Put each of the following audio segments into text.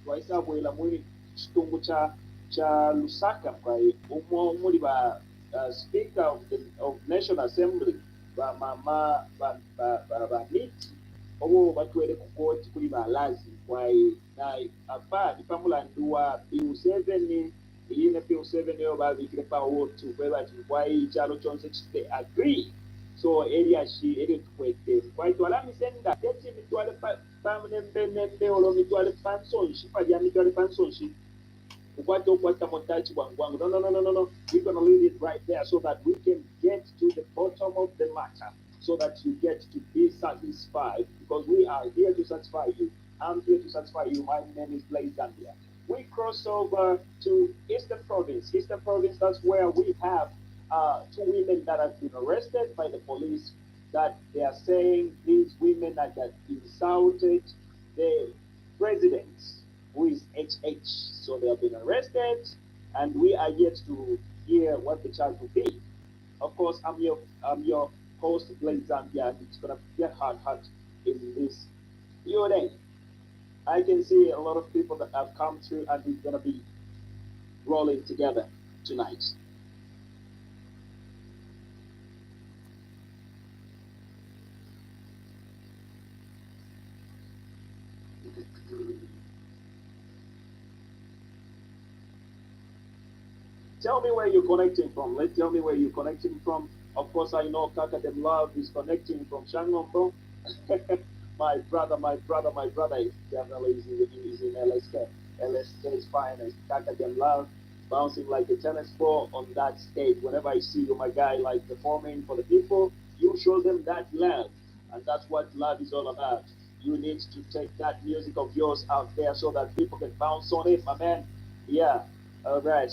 twaisabwera muri kitungu cha Lusaka mpaye umwo muri ba speaker of National Assembly ba mama ba miti obo batwere ku koti kuri balazi kwaye na apa ipamulanduwa bill 7 iyine bill 7 yo babikire pa wotu kwe bati kwaye ichalo chonse chite agree so area shi eri tukwete kwaye twala misenda tete mitwale nembe olo mitwale pansonshi pa ya mitwale pansonshi ukwata montachi wangu no we're gonna leave it right there so that we can get to the bottom of the matter so that you get to be satisfied because we are here to satisfy you. I'm here to satisfy you. My name is Blaze Zambia. We cross over to Eastern Province. Eastern Province, that's where we have two women that have been arrested by the police that they are saying these women that have insulted the president who is HH. So they have been arrested and we are yet to hear what the charge will be. Of course, I'm your host, Blaze Zambia, and it's gonna get hard in this Q&A. I can see a lot of people that have come through, and we're gonna be rolling together tonight. Tell me where you're connecting from. Let's tell me where you're connecting from. Of course, I know Kaka Dem Love is connecting from Shangombo. My brother is definitely is in LSK. LSK is fine as Kaka Dem Love, bouncing like a tennis ball on that stage. Whenever I see you, my guy, like performing for the people, you show them that love. And that's what love is all about. You need to take that music of yours out there so that people can bounce on it, my man. Yeah, all right.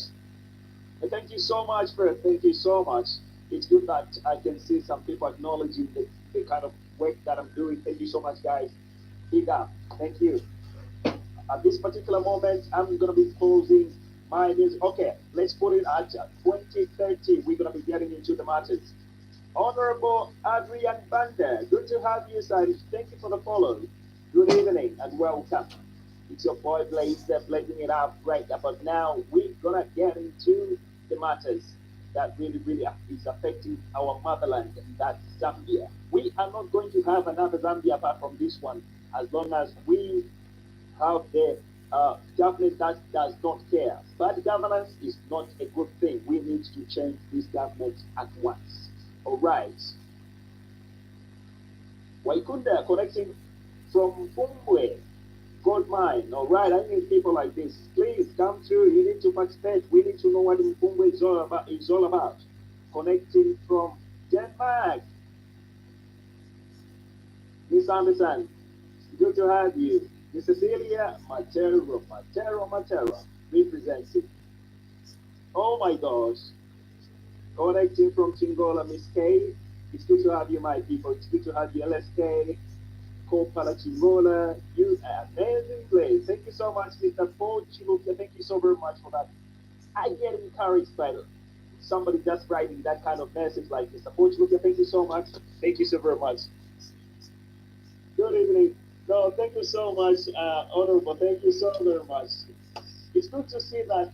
Thank you so much for it. Thank you so much. It's good that I can see some people acknowledging the kind of work that I'm doing. Thank you so much, guys. Big up. Thank you. At this particular moment, I'm going to be closing my music. Okay, let's put it at 2030. We're going to be getting into the matters. Honorable Adrian Banda, good to have you, sir. Thank you for the follow. Good evening and welcome. It's your boy Blaze blazing it up right about now. We're gonna get into the matters that really is affecting our motherland, that's Zambia. We are not going to have another Zambia apart from this one, as long as we have the government that does not care. Bad governance is not a good thing. We need to change this government at once. All right. Waikunda connecting from Fumbwe. Gold mine. All right, I need people like this. Please come through. You need to participate. We need to know what Mpumbwe is all about. Connecting from Denmark. Miss Anderson, good to have you. Miss Cecilia Matero, representing. Oh my gosh. Connecting from Chingola, Miss K. It's good to have you, my people. It's good to have you, LSK. Kopala Chingola, you amazing place. Thank you so much, Mr. Paul Chiluka. Thank you so very much for that. I get encouraged by somebody just writing that kind of message like Mr. Paul Chiluka. Thank you so much. Thank you so very much. Good evening. No, thank you so much, Honorable. Thank you so very much. It's good to see that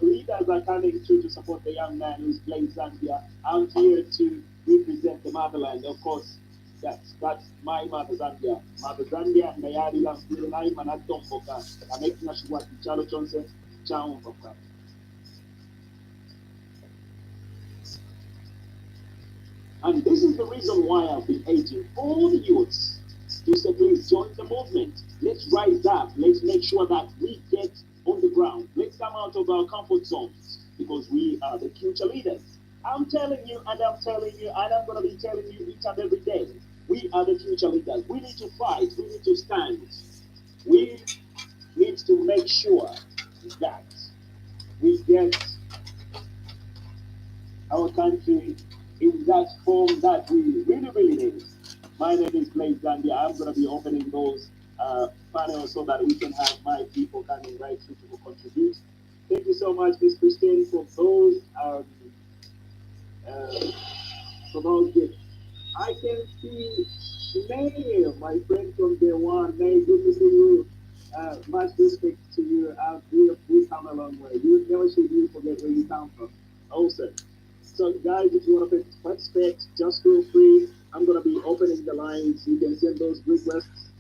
leaders are coming through to support the young man who's playing Zambia. I'm here to represent the motherland, of course. That's my mother Zambia. Mother Zambia ndayali la mpira nayi manatomboka. Amekina shugwa kichalo chonse chaumboka. And this is the reason why I've been urging all the youths to say, please join the movement. Let's rise up. Let's make sure that we get on the ground. Let's come out of our comfort zones because we are the future leaders. I'm telling you, and I'm telling you, and I'm going to be telling you each and every day. We are the future leaders. We need to fight. We need to stand. We need to make sure that we get our country in that form that we really need. My name is Blaze Zambia. I'm going to be opening those panels so that we can have my people coming right through to contribute. Thank you so much, Ms. Christine, uh, for those gifts. I can see May, my friend from day one. May, good to see you. Much respect to you. We come a long way. You never should you forget where you come from. Awesome. So, guys, if you want to participate, just feel free. I'm going to be opening the lines. You can send those requests.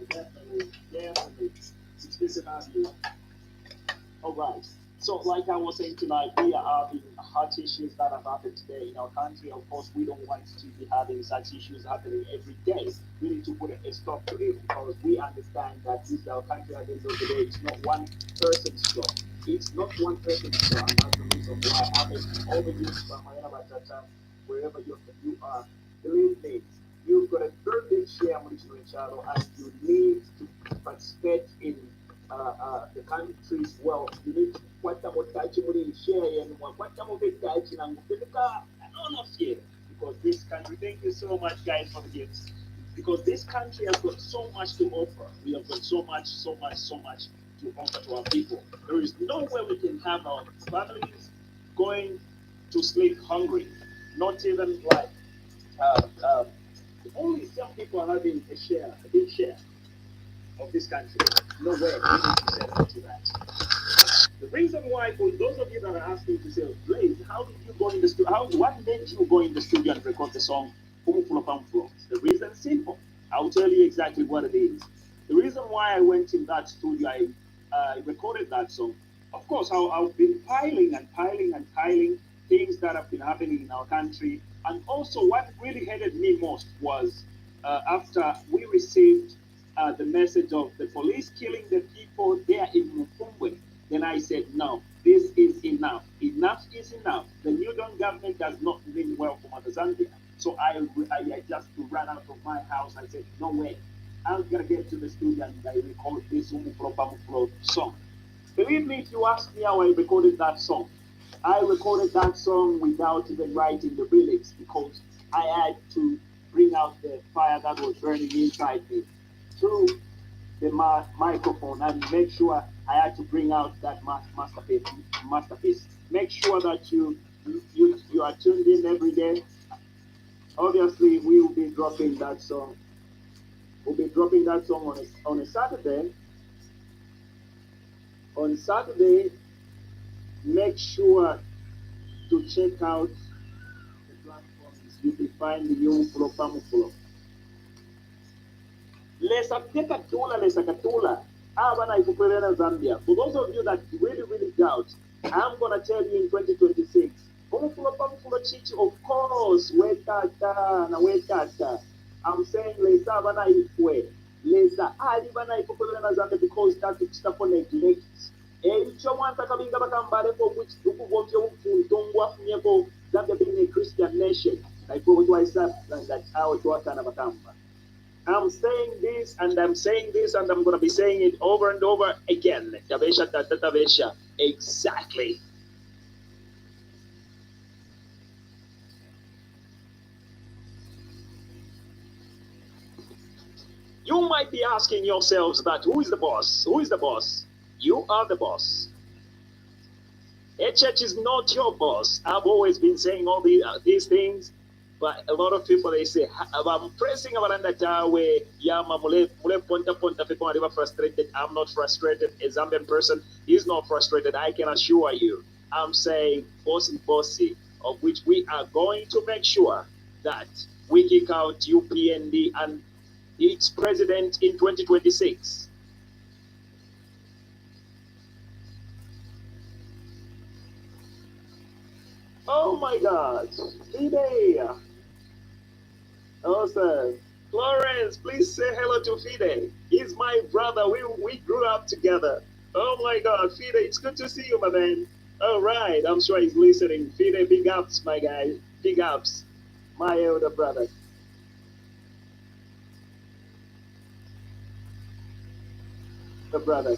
Definitely, definitely. It's good to have you. All right. So, like I was saying tonight, we are having hot issues that have happened today in our country. Of course, we don't want to be having such issues happening every day. We need to put a stop to it because we understand that this is our country at the end of the day. It's not one person's job. It's not one person's job. And that's the reason why I'm asking all the youth from Mayana Batata, wherever you are, believe me, you've got a very big share on this channel and you need to participate in the country's wealth. You need to kwata motachi muri share yenu kwata mobetachi na ngupeleka none of you because this country. Thank you so much, guys, for the gifts. Because this country has got so much to offer. We have got so much, so much, so much to offer to our people. There is no way we can have our families going to sleep hungry. Not even like uh, uh, only some people are having a share, a big share of this country. No way we need to say no to that. The reason why, for those of you that are asking to say, Blaze, how did you go in the studio? What made you go in the studio and record the song Pumufulo Pamfulo? The reason is simple. I'll tell you exactly what it is. The reason why I went in that studio, I recorded that song. Of course, I've been piling and piling and piling things that have been happening in our country. And also, what really headed me most was after we received the message of the police killing the people there in Mufumbwe. Then I said, no, this is enough. Enough is enough. The New Dawn government does not mean well for Mother Zambia. So I just ran out of my house. I said, no way. I'm going to get to the studio and I record this Umuflo Pamuflo song. Believe me, if you ask me how I recorded that song, I recorded that song without even writing the lyrics because I had to bring out the fire that was burning inside me through the microphone and make sure I had to bring out that masterpiece. Masterpiece. Make sure that you are tuned in every day. Obviously, we will be dropping that song. We'll be dropping that song on a Saturday. On Saturday, make sure to check out the platforms. You can find the new Flow Pamufulo. Lesa Katula, Lesa Katula. Abana Ikuperena Zambia. For those of you that really, really doubt, I'm going to tell you in 2026. Pamufulo Pamufulo Chichi, of course, wetata na wetata. I'm saying Lesa Abana Ikwe. Lesa Ali Bana Ikuperena Zambia because that's the for neglect. Icyo mwanta kabinga bakambale ko ukuvomvya ufuntongo afunyeko Zambia being a Christian nation. Like what do I say? That how to wakana bakamba. I'm saying this and I'm saying this and I'm going to be saying it over and over again. Tabesha tata tabesha. Exactly. You might be asking yourselves that who is the boss? Who is the boss? You are the boss. HH is not your boss. I've always been saying all these things. But a lot of people they say I'm pressing abaranda tawe yama mule ponta ponta people are frustrated. I'm not frustrated. A Zambian person is not frustrated. I can assure you. I'm saying bossy bossy, of which we are going to make sure that we kick out UPND and its president in 2026. Oh my God, Fide. Awesome. Florence, please say hello to Fide. He's my brother. We grew up together. Oh my God, Fide, it's good to see you, my man. All right, I'm sure he's listening. Fide, big ups, my guy. Big ups. My elder brother. The brother.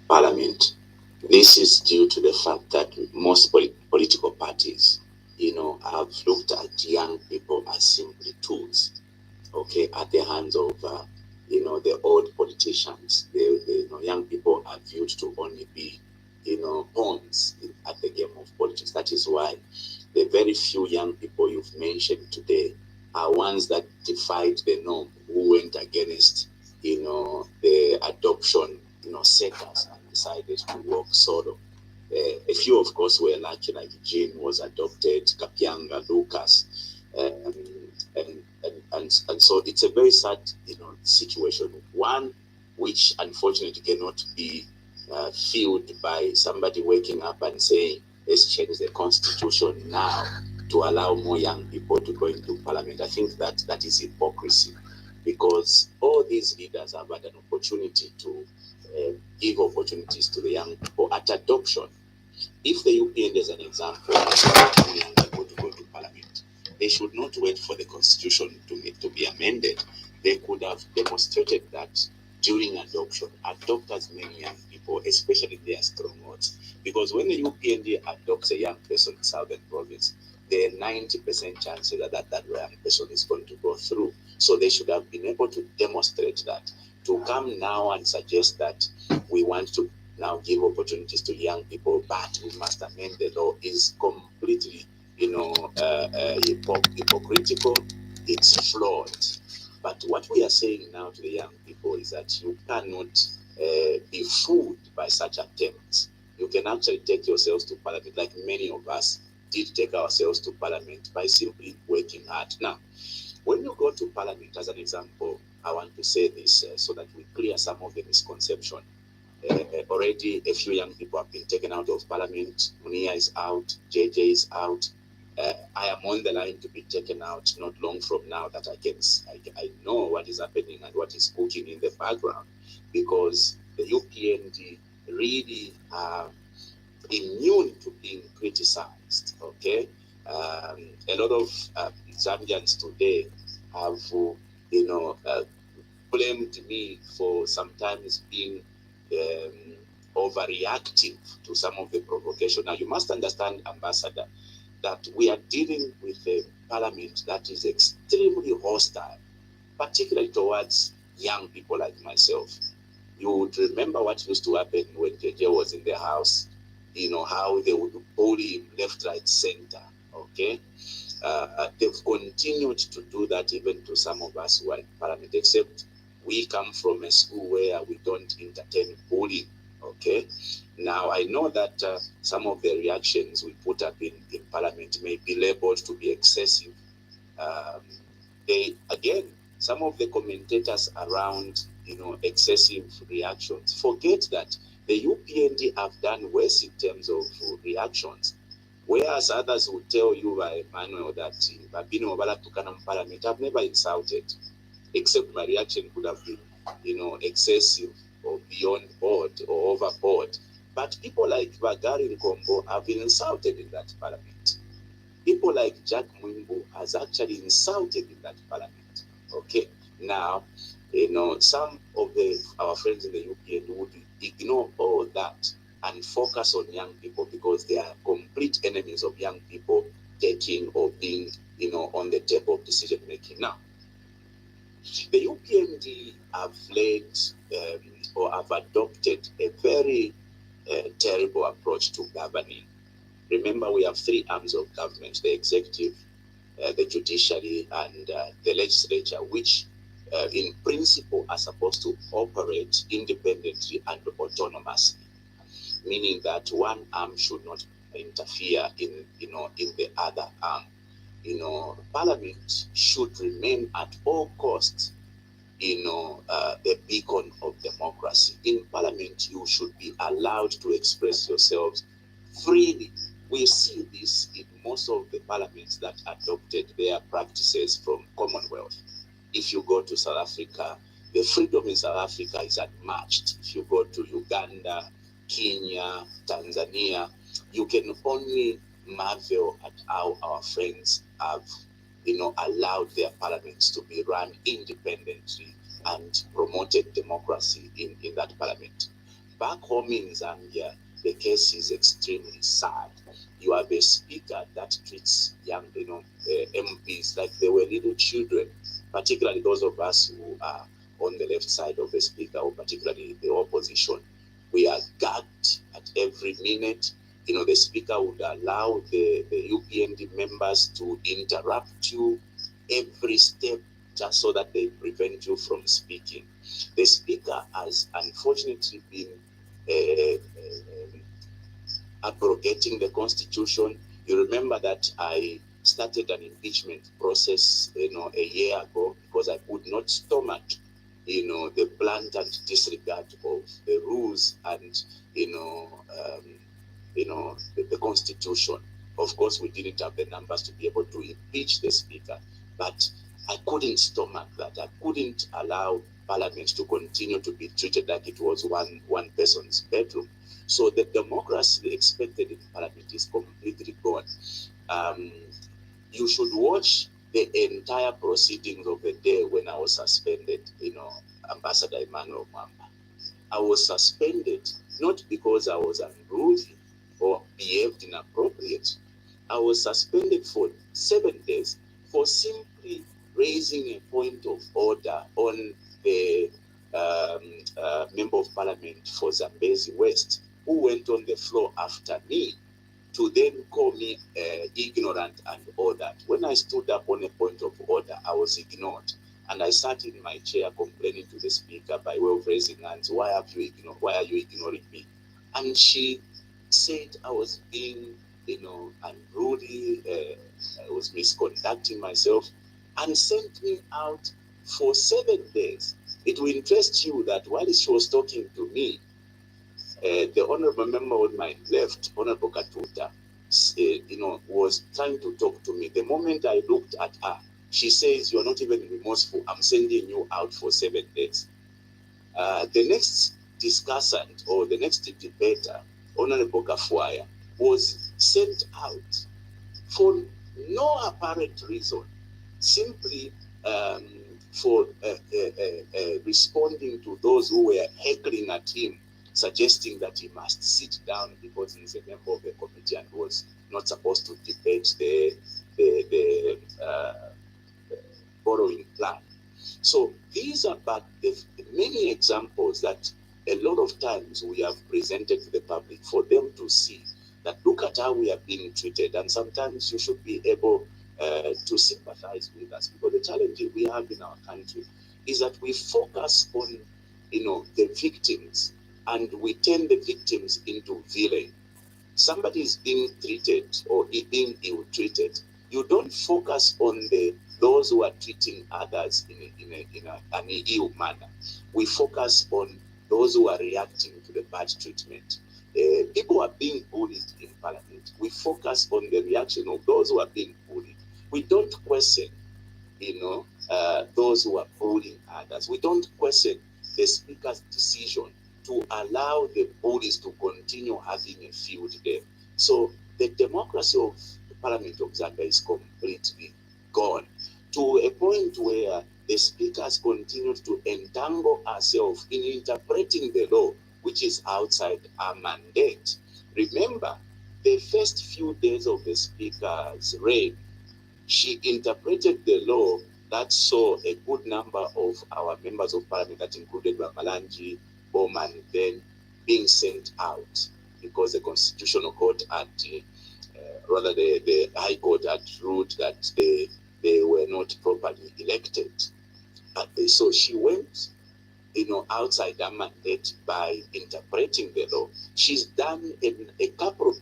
parliament. This is due to the fact that most political parties, have looked at young people as simply tools, okay, at the hands of, the old politicians. Young people are viewed to only be, pawns at the game of politics. That is why the very few young people you've mentioned today are ones that defied the norm, who went against, the adoption, setters, and decided to walk solo. A few, of course, were lucky, like Jean was adopted, Kapianga, Lucas, and so it's a very sad, situation. One which unfortunately cannot be filled by somebody waking up and saying, let's change the constitution now to allow more young people to go into parliament. I think that is hypocrisy, because all these leaders have had an opportunity to give opportunities to the young people at adoption. If the UPN is an example of young people to go to parliament, they should not wait for the constitution to be amended. They could have demonstrated that during adoption, adopt as many young people, especially their strongholds. Because when the UPND adopts a young person in Southern Province, there are 90% chances that young person is going to go through. So they should have been able to demonstrate that. To come now and suggest that we want to now give opportunities to young people, but we must amend the law, is completely, hypocritical. It's flawed. But what we are saying now to the young people is that you cannot be fooled by such attempts. You can actually take yourselves to parliament, like many of us did take ourselves to parliament, by simply working hard. Now, when you go to parliament, as an example, I want to say this so that we clear some of the misconception. Already a few young people have been taken out of parliament. Munia is out, JJ is out. I am on the line to be taken out not long from now, that I know what is happening and what is cooking in the background, because the UPND really are immune to being criticized. Okay, a lot of Zambians today have, blamed me for sometimes being um, overreactive to some of the provocation. Now, you must understand, Ambassador, that we are dealing with a parliament that is extremely hostile, particularly towards young people like myself. You would remember what used to happen when JJ was in the house, how they would bully him left, right, center. Okay, they've continued to do that even to some of us who are in parliament, except we come from a school where we don't entertain bullying. Okay, now I know that some of the reactions we put up in parliament may be labeled to be excessive. um, they again, some of the commentators around, excessive reactions, forget that the UPND have done worse in terms of reactions. Whereas others will tell you by Emmanuel that Babino Obala Tukana Parliament, I've never insulted, except my reaction could have been, excessive or beyond board or overboard. But people like Bagari Nkombo have been insulted in that parliament. People like Jack Mwimbo has actually insulted in that parliament. Okay, now, some of our friends in the UPN would ignore all that and focus on young people, because they are complete enemies of young people taking or being, on the table of decision making. Now, the UPND have led, or have adopted a very terrible approach to governing. Remember, we have three arms of government: the executive, the judiciary, and the legislature, which in principle are supposed to operate independently and autonomously, meaning that one arm should not interfere in the other arm. Parliament should remain at all costs, the beacon of democracy. In parliament, you should be allowed to express yourselves freely. We see this in most of the parliaments that adopted their practices from Commonwealth. If you go to South Africa, the freedom in South Africa is unmatched. If you go to Uganda, Kenya, Tanzania, you can only marvel at how our friends have, allowed their parliaments to be run independently and promoted democracy in that parliament. back home in Zambia, the case is extremely sad. You have a speaker that treats young, MPs like they were little children, particularly those of us who are on the left side of the speaker, or particularly the opposition. We are gagged at every minute. The speaker would allow the UPND members to interrupt you every step just so that they prevent you from speaking. The speaker has unfortunately been abrogating the constitution. You remember that I started an impeachment process, a year ago, because I could not stomach, the blatant disregard of the rules and, the constitution. Of course, we didn't have the numbers to be able to impeach the speaker, but I couldn't stomach that. I couldn't allow Parliament to continue to be treated like it was one person's bedroom. So the democracy expected in Parliament is completely gone. You should watch the entire proceedings of the day when I was suspended, Ambassador Emmanuel Mwamba. I was suspended not because I was unruly or behaved inappropriate. I was suspended for 7 days for simply raising a point of order on the Member of Parliament for Zambezi West, who went on the floor after me to then call me ignorant and all that. When I stood up on a point of order, I was ignored. And I sat in my chair complaining to the speaker by way of raising hands, why are you ignoring me? And she said I was being, unruly, I was misconducting myself, and sent me out for 7 days. It will interest you that while she was talking to me, the honorable member on my left, Honorable Katuta, was trying to talk to me. The moment I looked at her, she says, "You're not even remorseful. I'm sending you out for 7 days." The next discussant or the next debater, Honorable Kafuaya, was sent out for no apparent reason, simply for responding to those who were heckling at him, suggesting that he must sit down because he is a member of the committee and was not supposed to debate the borrowing plan. So these are but the many examples that a lot of times we have presented to the public for them to see that look at how we are being treated, and sometimes you should be able to sympathize with us, because the challenge we have in our country is that we focus on the victims, and we turn the victims into villains. Somebody is being treated or being ill-treated, you don't focus on those who are treating others in an ill manner. We focus on those who are reacting to the bad treatment. People are being bullied in Parliament. We focus on the reaction of those who are being bullied. We don't question, those who are bullying others. We don't question the speaker's decision to allow the bullies to continue having a field day. So the democracy of the Parliament of Zambia is completely gone, to a point where the speakers continue to entangle ourselves in interpreting the law, which is outside our mandate. Remember, the first few days of the speaker's reign, she interpreted the law that saw a good number of our members of Parliament, that included Bamalanji, Bowman, then being sent out because the Constitutional Court had, rather the High Court had ruled that they were not properly elected. So she went, outside her mandate by interpreting the law. She's done a couple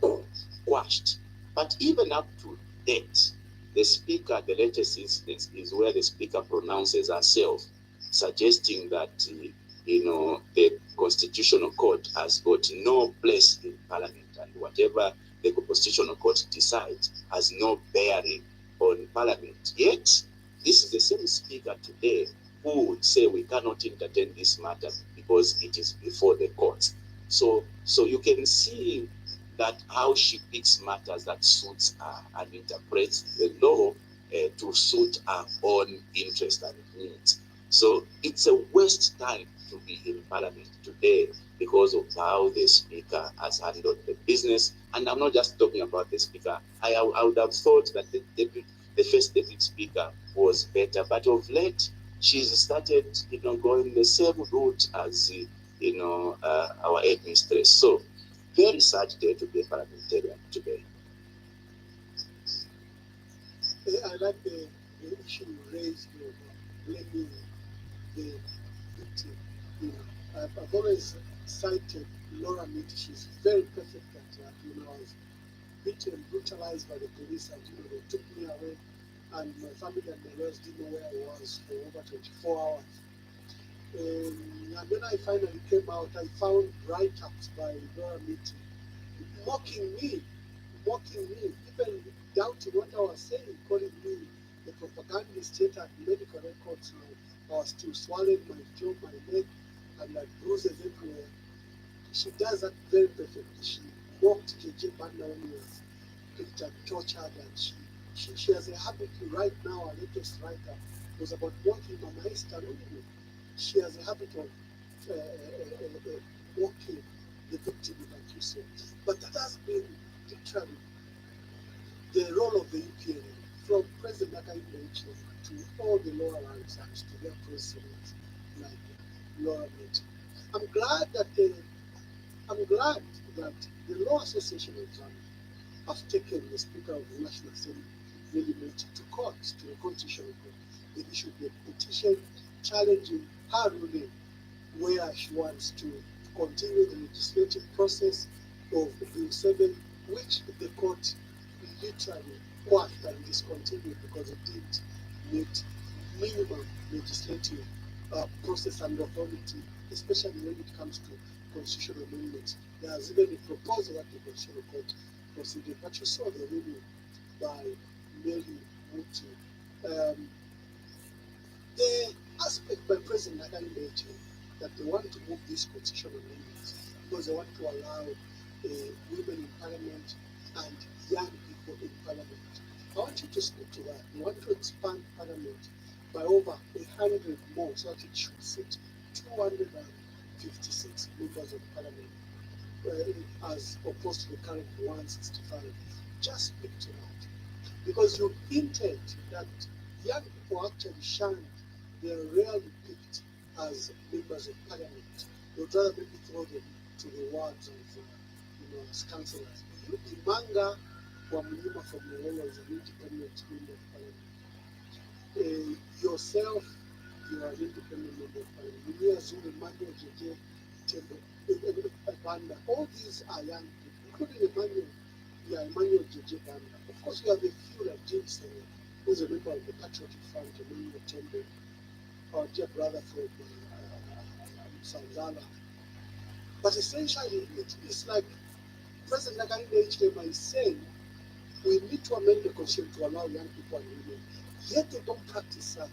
of quashed. But even up to date, the speaker, the latest instance is where the speaker pronounces herself, suggesting that the Constitutional Court has got no place in Parliament, and whatever the Constitutional Court decides has no bearing on Parliament. Yet, this is the same speaker today who would say we cannot entertain this matter because it is before the courts. So you can see that how she picks matters that suits her and interprets the law to suit her own interest and needs. So it's a waste time to be in Parliament today because of how the Speaker has handled the business. And I'm not just talking about the Speaker. I would have thought that the first Deputy Speaker was better, but of late she's started, going the same route as our administrators. So very sad day to be a parliamentarian today. I like the issue you raised of blaming the victim. I've always cited Laura Mead. She's very perfect at that. I was beaten, brutalized by the police, and they took me away, and my family and my rest didn't know where I was for over 24 hours. And when I finally came out, I found write-ups by Laura Mead mocking me, even doubting what I was saying, calling me the propagandist, yet at medical records now. I was still swallowing my jaw, my neck, and like bruises everywhere. She does that very perfectly. She mocked JJ Banda when he was picked and tortured, and she has a habit right now. Our latest writer was about mocking Mama Esther Lulu. She has a habit of mocking the victim, like you said. But that has been literally the role of the UPNA, from President Hakainde Hichilema to all the lower ranks and to their presidents like Laura Mead. I'm glad that the Law Association of Zambia have taken the Speaker of the National Assembly, Millie Mead, to court, to the Constitutional Court. They issued a petition challenging her ruling, where she wants to continue the legislative process of Bill 7, which the court literally quashed and discontinued because it didn't meet minimum legislative process and authority, especially when it comes to constitutional amendments. There has even a proposal at the Constitutional Court proceeded, but you saw the ruling by Mary Mutu. The aspect by President Hakainde Hichilema that they want to move these constitutional amendments because they want to allow women in parliament and young people in parliament. I want you to speak to that. They want to expand parliament by over 100 more, so that it should sit 256 members of parliament, as opposed to the current 165. Just speak to that. Because you hinted that young people actually shunned, they are rarely picked as members of parliament. They would rather maybe throw them to the wards of as councillors. Imanga Wamulima from Nyerere is an independent member of parliament. Yourself, you are an independent member of parliament. Munia Zulu, Emmanuel JJ, Tembo, Banda. All these are young people, including Emmanuel JJ Banda. Of course, you have a few like James Sene, who's a member of the Patriotic Front, Emmanuel Tembo, our dear brother from Sanzala. But essentially, it's like President Hakainde Hichilema is saying we need to amend the constitution to allow young people and women. Yet they don't practice that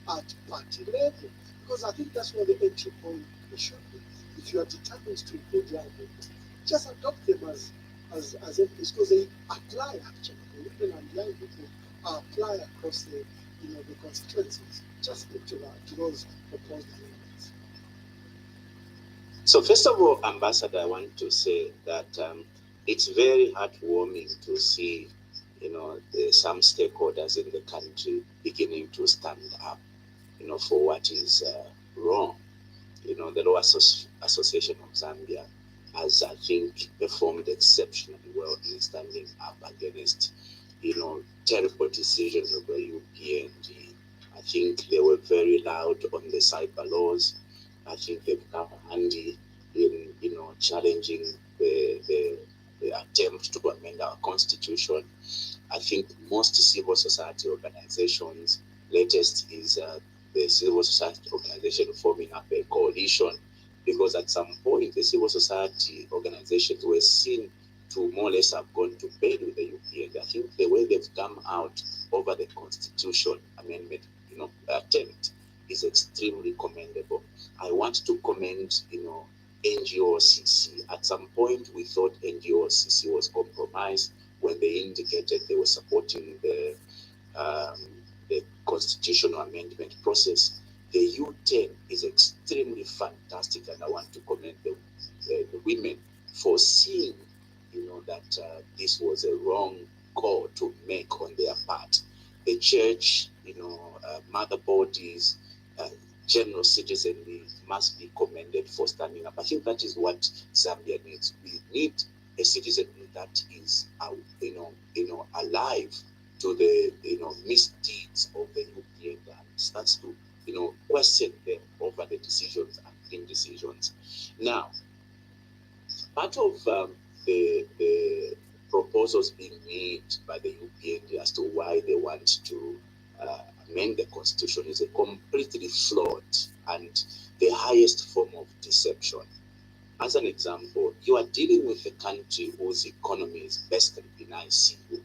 at party level, because I think that's where the entry point should be. If you are determined to include young people, just adopt them as MPs, because they apply actually. The women and young people apply across the constituencies. Just speak to those proposed amendments. So first of all, Ambassador, I want to say that it's very heartwarming to see, some stakeholders in the country beginning to stand up, for what is wrong. The Law Association of Zambia has, I think, performed exceptionally well in standing up against, terrible decisions of the UPND. I think they were very loud on the cyber laws. I think they've come handy in, challenging the attempt to amend our constitution. I think most civil society organizations, latest is the civil society organization forming up a coalition, because at some point the civil society organizations were seen to more or less have gone to bed with the UPND. I think the way they've come out over the constitution amendment, attempt is extremely commendable. I want to commend, NGOCC. At some point, we thought NGOCC was compromised when they indicated they were supporting the constitutional amendment process. the U10 is extremely fantastic, and I want to commend the women for seeing, that this was a wrong call to make on their part. The church, mother bodies, general citizenry must be commended for standing up. I think that is what Zambia needs. We need a citizenry that is, alive to the, misdeeds of the UPN and starts to, question them over the decisions and indecisions. Now, part of the proposals being made by the UPN as to why they want to amend the constitution is a completely flawed and the highest form of deception. As an example, you are dealing with a country whose economy is basically in ICU,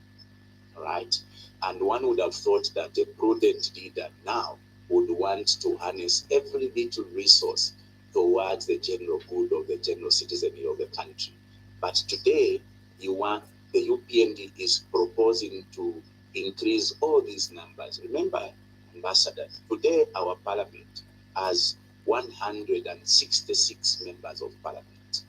right? And one would have thought that a prudent leader now would want to harness every little resource towards the general good of the general citizenry of the country. But today, the UPND is proposing to increase all these numbers. Remember, Ambassador, today our parliament has 166 members of parliament.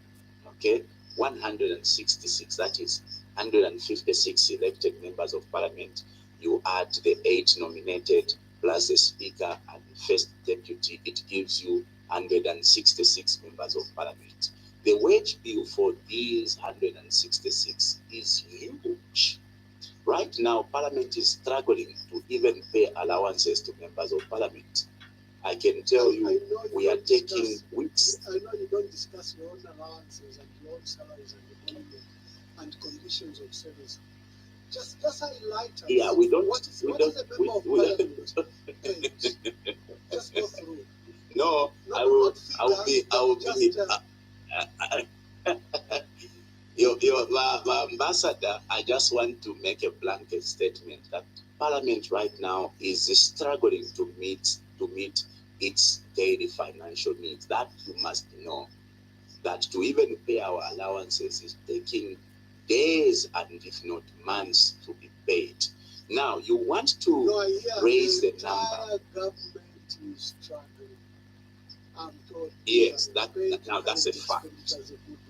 Okay, 166. That is 156 elected members of parliament. You add the 8 nominated plus the speaker and the first deputy, it gives you 166 members of parliament. The wage bill for these 166 is huge. Right now, parliament is struggling to even pay allowances to members of parliament. I can tell you, we are taking weeks. I know you don't discuss your own allowances and your own salaries and your holiday and conditions of service. Just highlight us. Yeah, we don't. What is a member of parliament? Just go through. No, Not, I will. not I will be. figures, I will just, be. My ambassador, I just want to make a blanket statement that Parliament right now is struggling to meet its daily financial needs. That you must know. That to even pay our allowances is taking days and if not months to be paid. Now you want to raise the number. Government is struggling. I'm told. Yes, now that's a fact.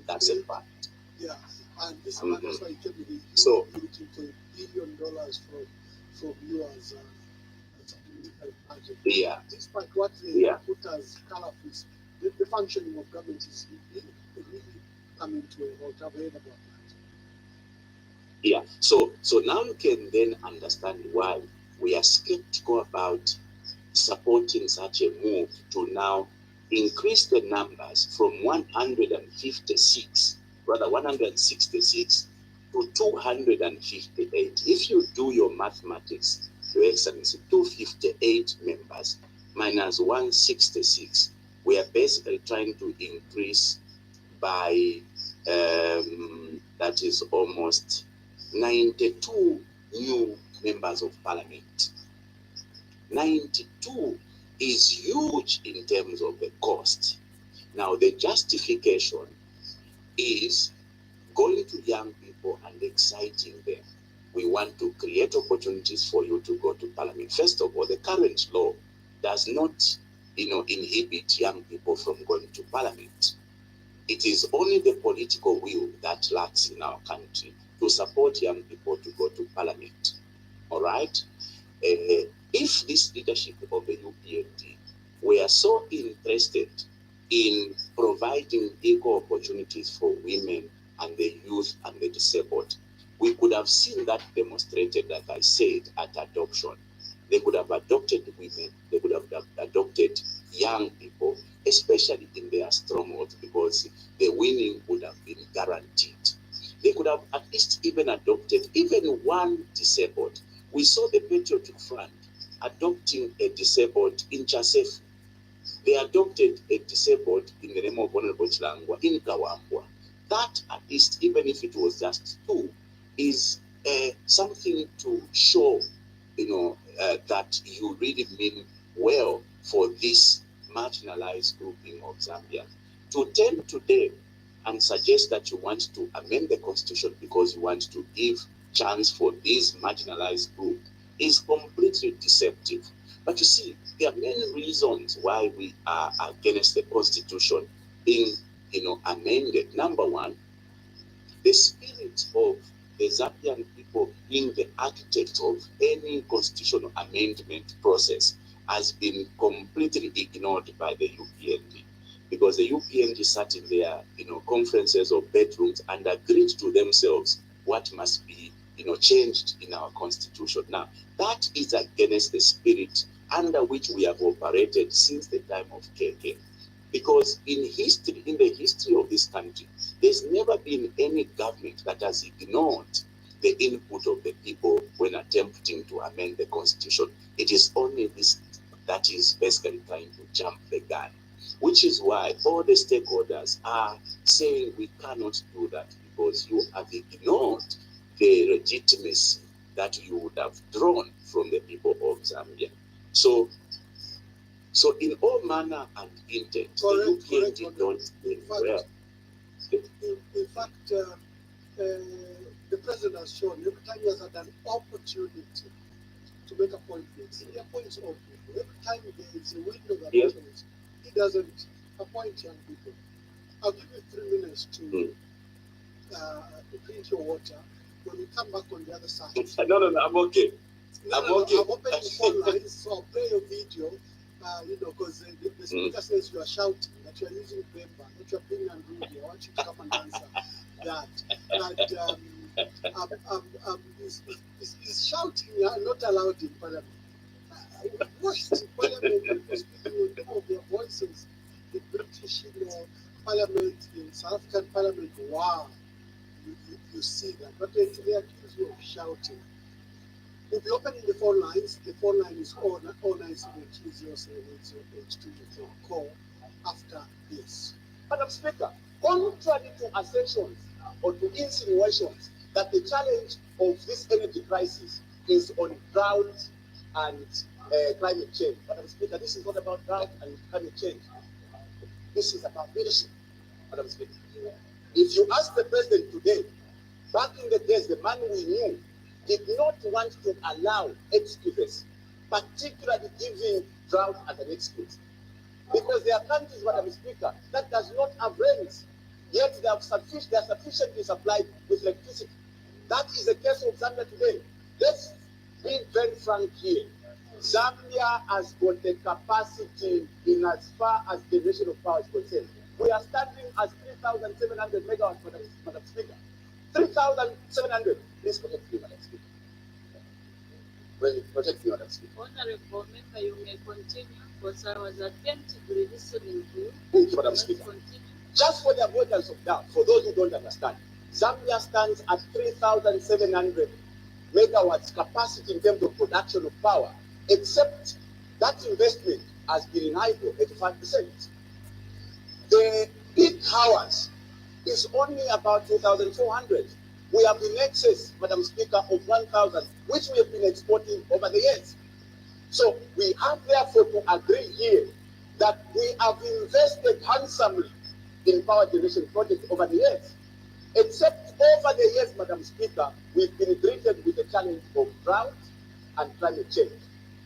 That's a fact. Yeah, and this man that's why he came with So looking for $1 billion from you as a budget. Yeah. Despite what they put as colorful, the functioning of government is really coming to a halt. I've heard about that. Yeah. So now you can then understand why we are skeptical about supporting such a move to now increase the numbers from 166 to 258. If you do your mathematics, Your Excellency, 258 members minus 166, we are basically trying to increase by, that is almost 92 new members of parliament. 92 is huge in terms of the cost. Now, the justification is going to young people and exciting them. We want to create opportunities for you to go to parliament. First of all, the current law does not, inhibit young people from going to parliament. It is only the political will that lacks in our country to support young people to go to parliament. All right? If this leadership of the UPND were so interested in providing equal opportunities for women and the youth and the disabled, we could have seen that demonstrated, like I said, at adoption. They could have adopted women, they could have adopted young people, especially in their strongholds, because the winning would have been guaranteed. They could have at least even adopted even one disabled. We saw the Patriotic Front adopting a disabled in Chasefu. They adopted a disabled in the name of Honorable Chilangwa in Kawambwa. That, at least, even if it was just two, is something to show, that you really mean well for this marginalized grouping of Zambia. To turn today and suggest that you want to amend the constitution because you want to give chance for this marginalized group is completely deceptive. But you see, there are many reasons why we are against the Constitution being, amended. Number one, the spirit of the Zambian people being the architect of any constitutional amendment process has been completely ignored by the UPND, because the UPND sat in their conferences or bedrooms and agreed to themselves what must be changed in our constitution. Now, that is against the spirit under which we have operated since the time of KK. Because in the history of this country, there's never been any government that has ignored the input of the people when attempting to amend the constitution. It is only this that is basically trying to jump the gun, which is why all the stakeholders are saying we cannot do that, because you have ignored the legitimacy that you would have drawn from the people of Zambia. So in all manner and intent, Correct, the UPND don't mean well. In fact, the president has shown every time he has had an opportunity to make appointments, he appoints old people. Every time there is a window that opens, he doesn't appoint young people. I'll give you 3 minutes to drink your water. When we come back on the other side. No, I'm okay. I'm opening the phone lines, so I'll play your video. Because the speaker says you are shouting, that you are using Bemba, that you are being unruly. I want you to come and answer that. And he's shouting, not allowed in Parliament. We watched in Parliament people speaking with some of their voices. The British, Parliament, in South African Parliament, wow, you see that. But they accuse you of shouting. We'll be opening the phone lines. The phone line is 0972078082. You can call after this. Madam Speaker, contrary to assertions or to insinuations that the challenge of this energy crisis is on drought and climate change. Madam Speaker, this is not about drought and climate change. This is about leadership, Madam Speaker. If you ask the president today, back in the days, the man we knew did not want to allow excuses, particularly giving drought as an excuse. Because there are countries, Madam Speaker, that does not have rains, yet they are sufficiently supplied with electricity. That is the case of Zambia today. Let's be very frank here. Zambia has got the capacity in as far as generation of power is concerned. We are standing as 3,700 megawatts, Madam Speaker. 3,700. Please protect me, Madam Speaker. Well, protect me, Madam Speaker. Honorable member, you may continue, because I was attentively listening to you. Thank you, Madam Speaker. Continue. Just for the avoidance of doubt, for those who don't understand, Zambia stands at 3,700 megawatts capacity in terms of production of power, except that investment has been in hydro, 85%. The peak hours is only about 2,400. We have in excess, Madam Speaker, of 1,000, which we have been exporting over the years. So we have therefore to agree here that we have invested handsomely in power generation projects over the years. Except over the years, Madam Speaker, we've been greeted with the challenge of drought and climate change,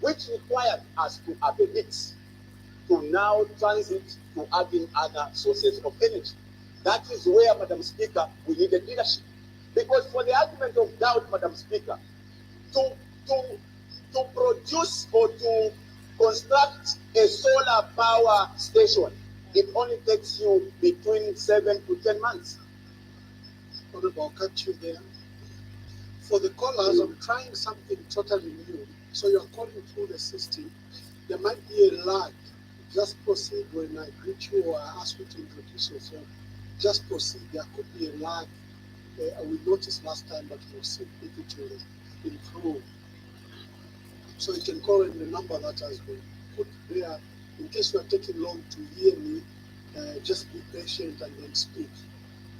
which required us to have a mix, to now transit to having other sources of energy. That is where, Madam Speaker, we needed leadership. Because for the argument of doubt, Madam Speaker, to produce or to construct a solar power station, it only takes you between 7 to 10 months. Honorable, I'll cut you there. For the callers, I'm trying something totally new. So you're calling through the system. There might be a lag. Just proceed when I greet you or I ask you to introduce yourself. Just proceed. There could be a lag. We noticed last time, but we'll see if it will improve. So you can call in the number that has been put there. In case you are taking long to hear me, just be patient and then speak.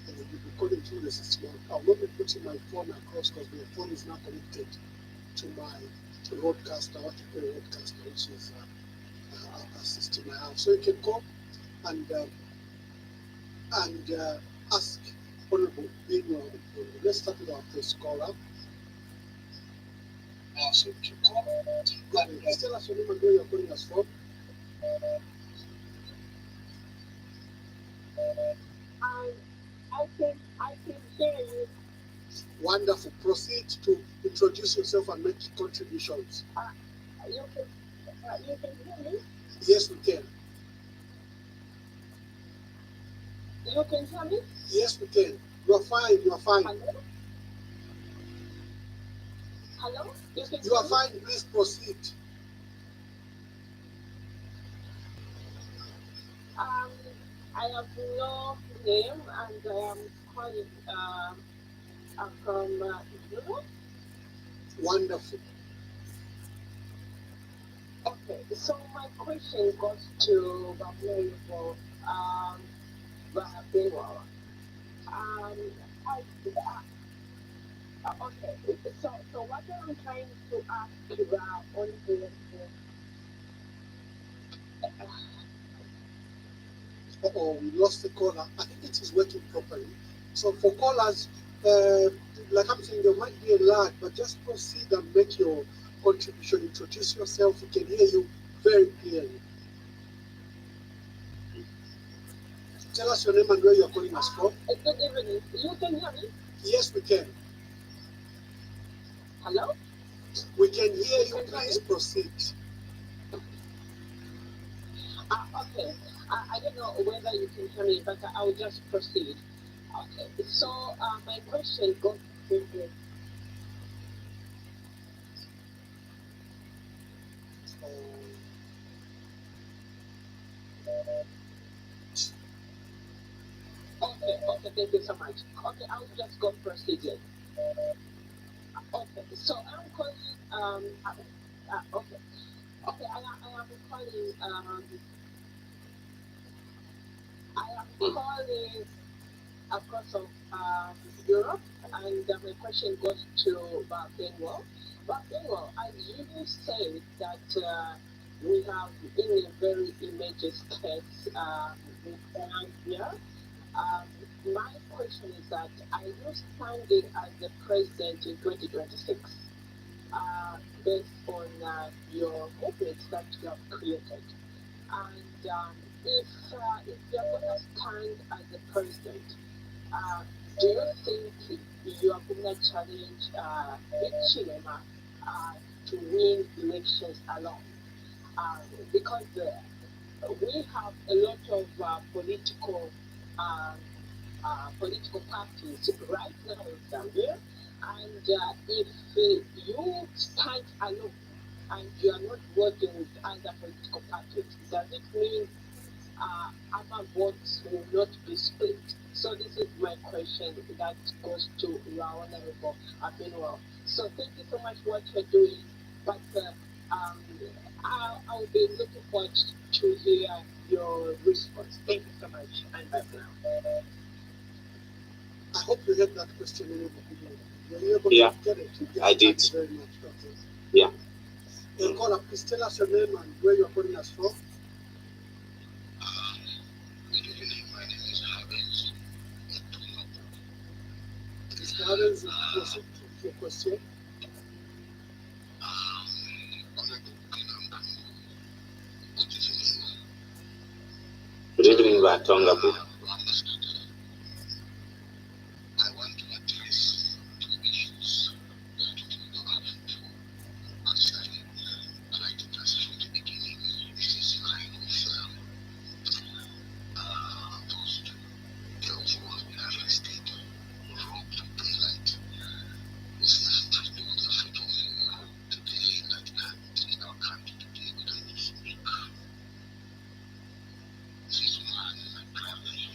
You'll be calling through the system. I'll not be putting my phone across because my phone is now connected to my roadcaster, what you call a roadcaster, which is a system I have. So you can call and ask Honorable Bino. Let's start with our first caller. Please tell us your name and where you're calling us from. I can hear you. Wonderful. Proceed to introduce yourself and make contributions. You can hear me. Yes, we can. You can hear me. Yes, we can. You are fine. You are fine. Hello. Hello. You can You are hear me? fine. Please proceed. I have no name and I am calling from Europe. Wonderful. Okay, so my question goes to Babylon Benwell. Okay, so what I'm trying to ask you on here Uh-oh, we lost the caller. I think it is working properly. So for callers, like I'm saying, there might be a lag, but just proceed and make your contribution. Introduce yourself. We can hear you very clearly. Tell us your name and where you're calling us from. Good evening. You can hear me? Yes, we can. Hello? We can hear you. Please proceed. Okay. I don't know whether you can hear me, but I'll just proceed. Okay. So my question goes to this. Okay, thank you so much. Okay, I'll just go proceed. Okay, so I'm calling, okay, I am calling, across of Europe, and my question goes to Benwell. Benwell, as you said that we have in a very immediate case with Nigeria. My question is that are you standing as the president in 2026 based on your movements that you have created? And if you're going to stand as the president, do you think you are going to challenge Big Chilema to win elections alone? Because we have a lot of political parties right now in Zambia, and if you stand alone and you are not working with other political parties, does it mean other votes will not be split? So this is my question that goes to your Honorable Benwell. So thank you so much for what you're doing, but I'll be looking forward to hear your response. Thank you so much, and bye for now. I hope you heard that question in the beginning. Were you able Yeah, to get it? Yes, I did. Thank you very much, Doctor. Yeah. Caller, please tell us your name and where you're calling us from. Good evening, my name is Habens. Mr. Havens, proceed with your question. Honorable Kinambu, good evening. Good evening, Batongabu. I want to address two issues that we have for concern. And I told us from the beginning, this is in line with those two girls who have been arrested, robbed to daylight. We see to do the freedom today that we had in our country today, we don't speak. This man, brother,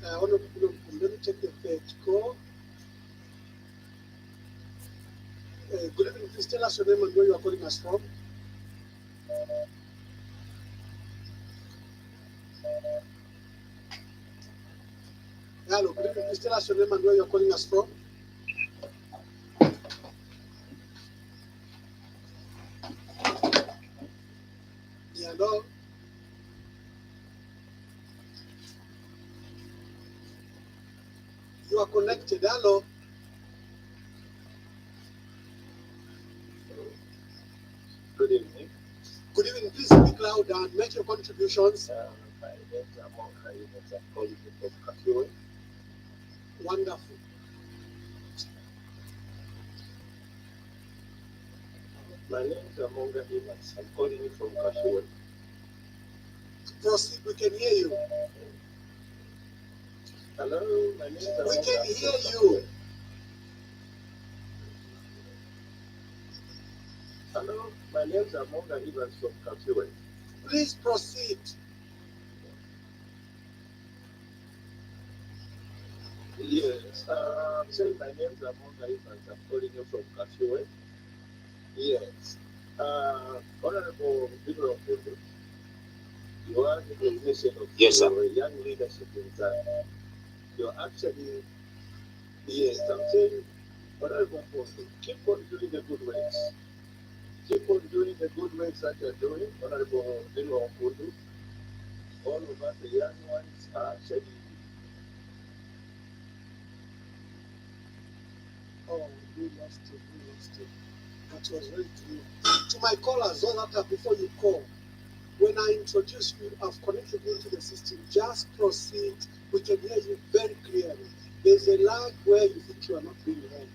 Honorable Bulom, let me take the third call. Good evening. Please tell us your name and where you are calling us from. Hello, good evening. Please tell us your name and where you are calling us from. Hello. You are connected. Hello. Good evening. Good evening. Please speak loud and make your contributions. My name is Amon Kayumet. I'm calling you from Kakure. Wonderful. My name is Amon Kayumet. I'm calling you from Kakure. Proceed. We can hear you. Hello, my name is Amon. We can hear you. Hello, my name is Amon Kayumet from Kakure. Please proceed. Yes, say my name is Amon Kayumet. I'm calling you from Kakure. Yes. Honorable Bidro Okodo, you are the definition of Yes, sir. your young leadership in Zambia. You're actually, yes, I'm saying, Honorable Okodo, keep on doing the good works. Keep on doing the good works that you're doing, Honorable Bidro Okodo. All of us, the young ones, are actually. Oh, we lost it. We lost it. That was very clear. To my callers, all that before you call, when I introduce you, I've connected you to the system. Just proceed. We can hear you very clearly. There's a lag where you think you are not being heard.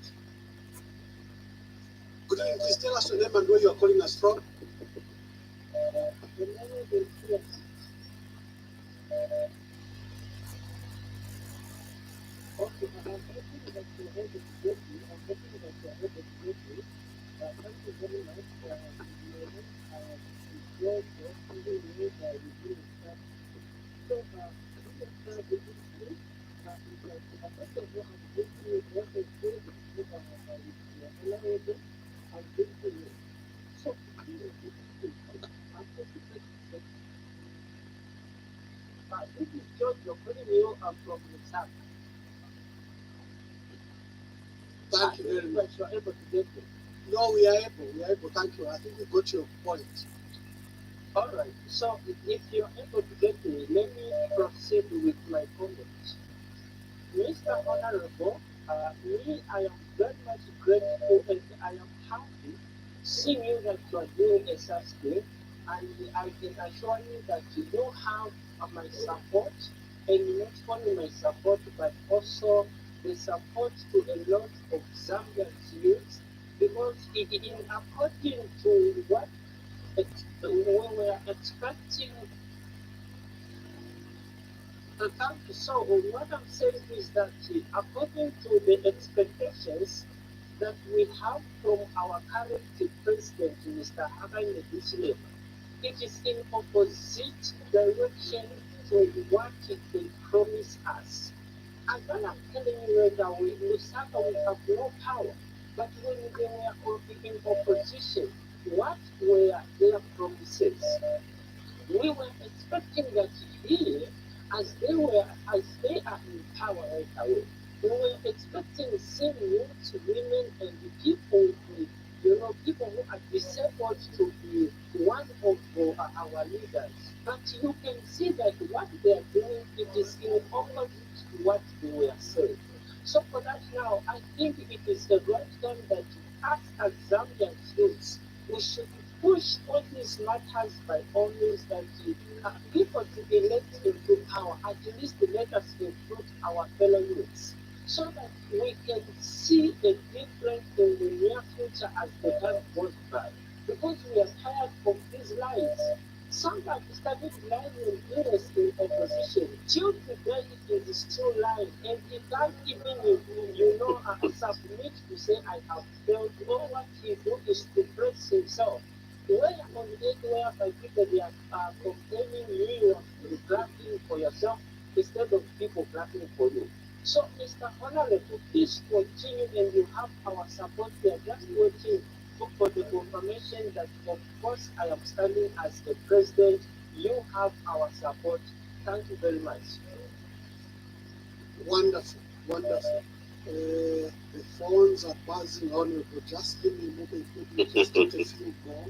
Good evening. Please tell us your name and where you are calling us from. The name is here. Okay, I'm hoping that you're able to get me. I'm hoping that you're able to get me. Thank you very much. Enjoyed working with you within the staff. So, we will start with this group. First of all, I'm grateful what I said with your honorable. I'm grateful. So, this is the group. I'm hoping that this is George, you're calling you from the south. Thank you very much. You're able to get me. No, we are able. We are able. Thank you. I think we got your point. All right. So if you're able to get me, let me proceed with my comments. Mr. Honorable, me, I am very much grateful and I am happy seeing you that you are doing a such thing. And I can assure you that you have my support, and not only my support, but also the support to a lot of Zambian youth, because in according to what we were expecting. So what I'm saying is that according to the expectations that we have from our current president, Mr. Hakainde Hichilema, it is in opposite direction to what they promised us. And when I'm telling you right now, Lusaka, we have no power. But when they were in opposition, what were their promises? We were expecting that here, as they are in power right away, we were expecting the same youth, women, and people, people who are disabled to be one of our leaders. But you can see that what they are doing, it is in opposite to what they were saying. So for that now, I think it is the right time that us as Zambian youths, we should push all these matters by all means that people to be elected into power, at least let us include our fellow youths, so that we can see a difference in the near future as the time goes by. Because we are tired of these lies. Some have started lying in years in opposition. Till today it is still lying, and he can't even, submit to say I have failed. All what he do is to praise himself. Where on it whereby people they are complaining you are grabbing for yourself, instead of people clapping for you. So, Mr. Honorable, please continue, and you have our support. We are just waiting for the confirmation that, of course, I am standing as the president. You have our support. Thank you very much. Wonderful, wonderful. The phones are buzzing, Honorable. Just give me a moment. Let me just get a few more.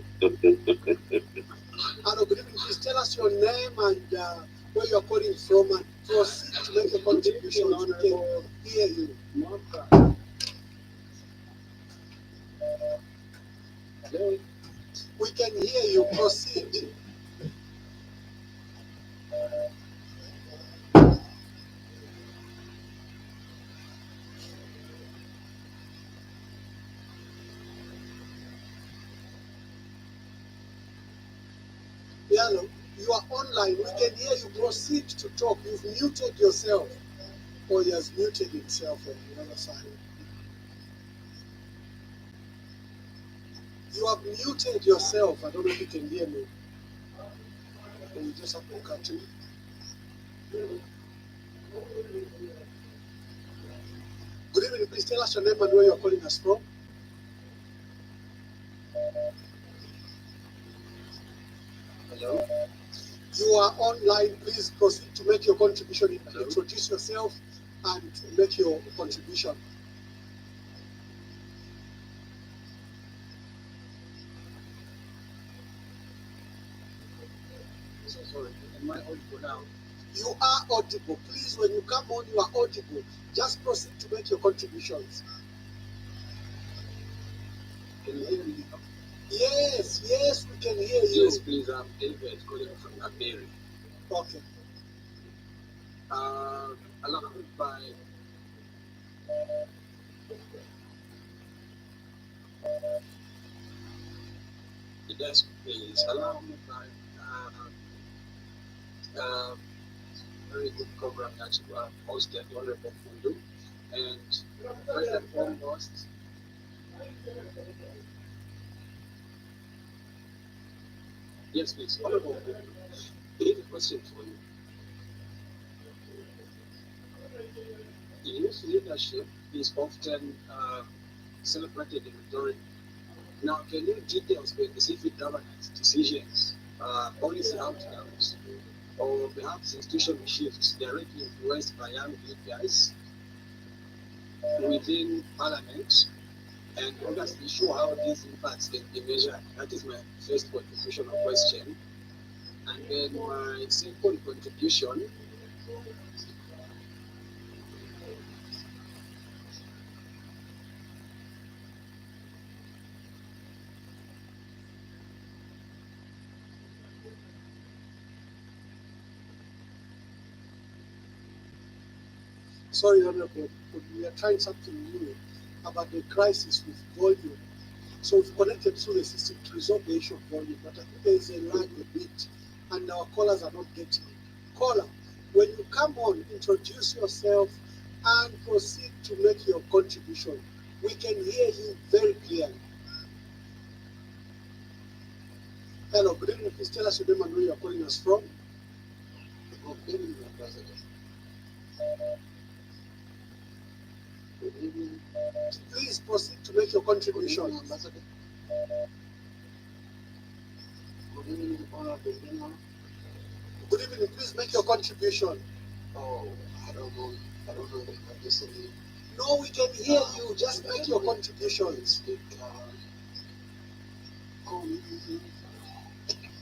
Hello, good evening. Please tell us your name and where you are calling from, and proceed to make a contribution. We can hear you. Hello. We can hear you. Proceed. Hello, you are online. We can hear you. Proceed to talk. You've muted yourself. Or he has muted himself on the other side. You have muted yourself. I don't know if you can hear me. Or you just have to cut to me. Good evening. Please tell us your name and where you are calling us from. Hello. You are online. Please proceed to make your contribution. Introduce yourself and make your contribution. So sorry. Am I audible now? You are audible. Please, when you come on, you are audible. Just proceed to make your contributions. Can you hear me? Yes, yes, we can hear you. Yes, please. I'm David calling from Aberi. Okay. Along by yes, please allow me by very good program that you have hosted, Honorable Fundu. And first and foremost, yes, please, Honorable Fundu, I have a question for you. Youth leadership is often celebrated in rhetoric. Now, can you detail specific governance decisions, policy outcomes, or perhaps institutional shifts directly influenced by young leaders within Parliament, and obviously show how these impacts can be measured? That is my first contributional question. And then my second contribution, Sorry, Honorable, but we are trying something new about the crisis with volume. So we've connected through the system to resolve the issue of volume, but I think there is a lag a bit, and our callers are not getting it. Caller, when you come on, introduce yourself and proceed to make your contribution. We can hear you very clearly. Hello, good evening. Please tell us your name and where you are calling us from. good evening, President. Good evening. Please proceed to make your contribution. Ambassador. Good evening, Honorable Benga. Good evening. Please make your contribution. Oh, I don't know if I'm listening. No, we can hear you. Just make your contributions.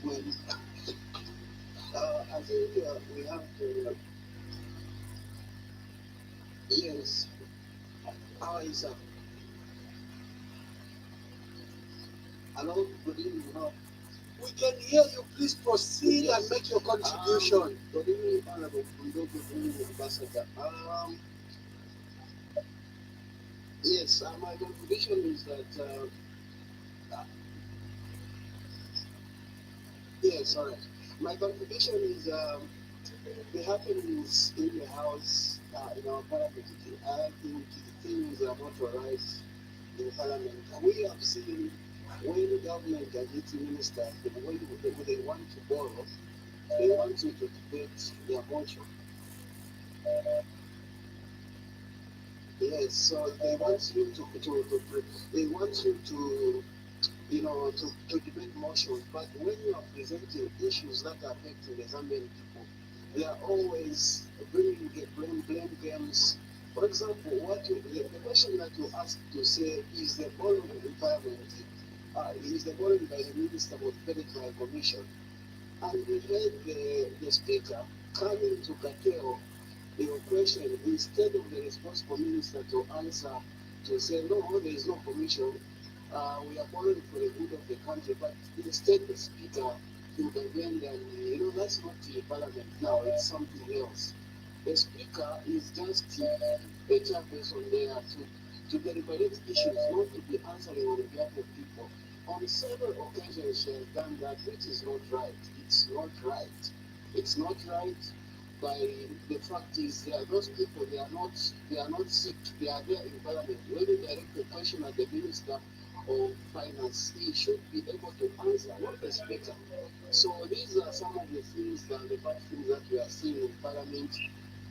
When I think we have to, yes, how is hello, good evening, We can hear you. Please proceed and make your contribution. Good evening, Honorable Fundu, good evening, Ambassador. Yes, my contribution is that, yes, all right. My contribution is the happenings in the House, in our Parliament. I think things are not right in Parliament. We have seen when government and its ministers, when they want to borrow, they want you to debate their motion. Yes, so they want you they want you to to debate motions, but when you are presenting issues that are affecting the Zambian people, they are always bringing blame games. For example, the question that you asked to say is the following environment, is the following by the Minister was vetted by a commission, and we heard the speaker coming to curtail your question instead of the responsible minister to answer to say no, there is no commission. We are following for the good of the country, but instead the speaker intervened, and that's not the parliament now; it's something else. The speaker is just a chairperson there to deliberate issues, not to be answering on behalf of people. On several occasions, she has done that, which is not right. It's not right. It's not right. By the fact is, those people they are not sick. They are there in parliament. When you direct the question at the minister of finance, he should be able to answer, not the speaker. So these are some of the things that the bad things that we are seeing in parliament.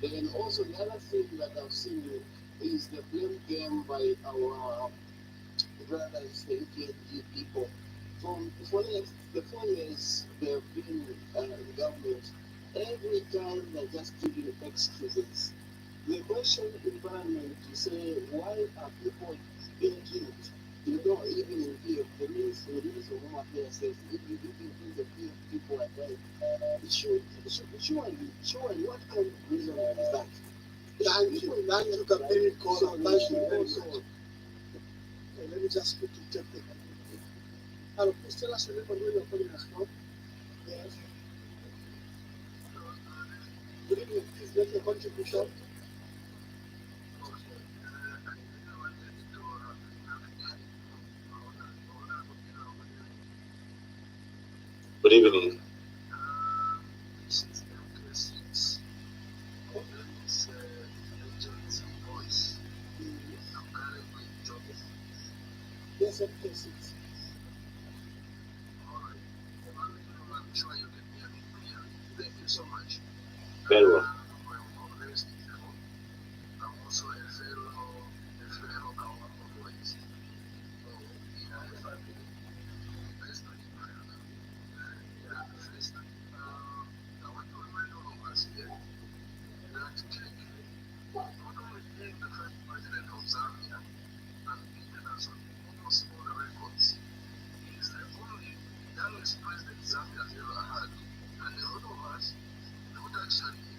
Then also the other thing that I've seen is the blame game by our brothers, the UPNG people. From the 4 years they've been in government, every time they're just giving excuses. The question in parliament to say why are people being killed? You don't even hear the minister of Home Affairs says if you think the people are dying, surely what kind of reason is that? Thank you, Kapini Kola. Thank you very much. Okay, let me just quickly check the communication. Hello, please tell us a little bit where you're calling us from. Yes. Good evening, please make your contribution. Good evening. Yes, okay, 6. Thank you so much. Very well. I'm also a fellow Congolese. First, I want to remind all of us here that Keke, not only being the first president of Zambia and beaten us on almost all the records, he is the only youngest president Zambia has ever had. And a lot of us don't actually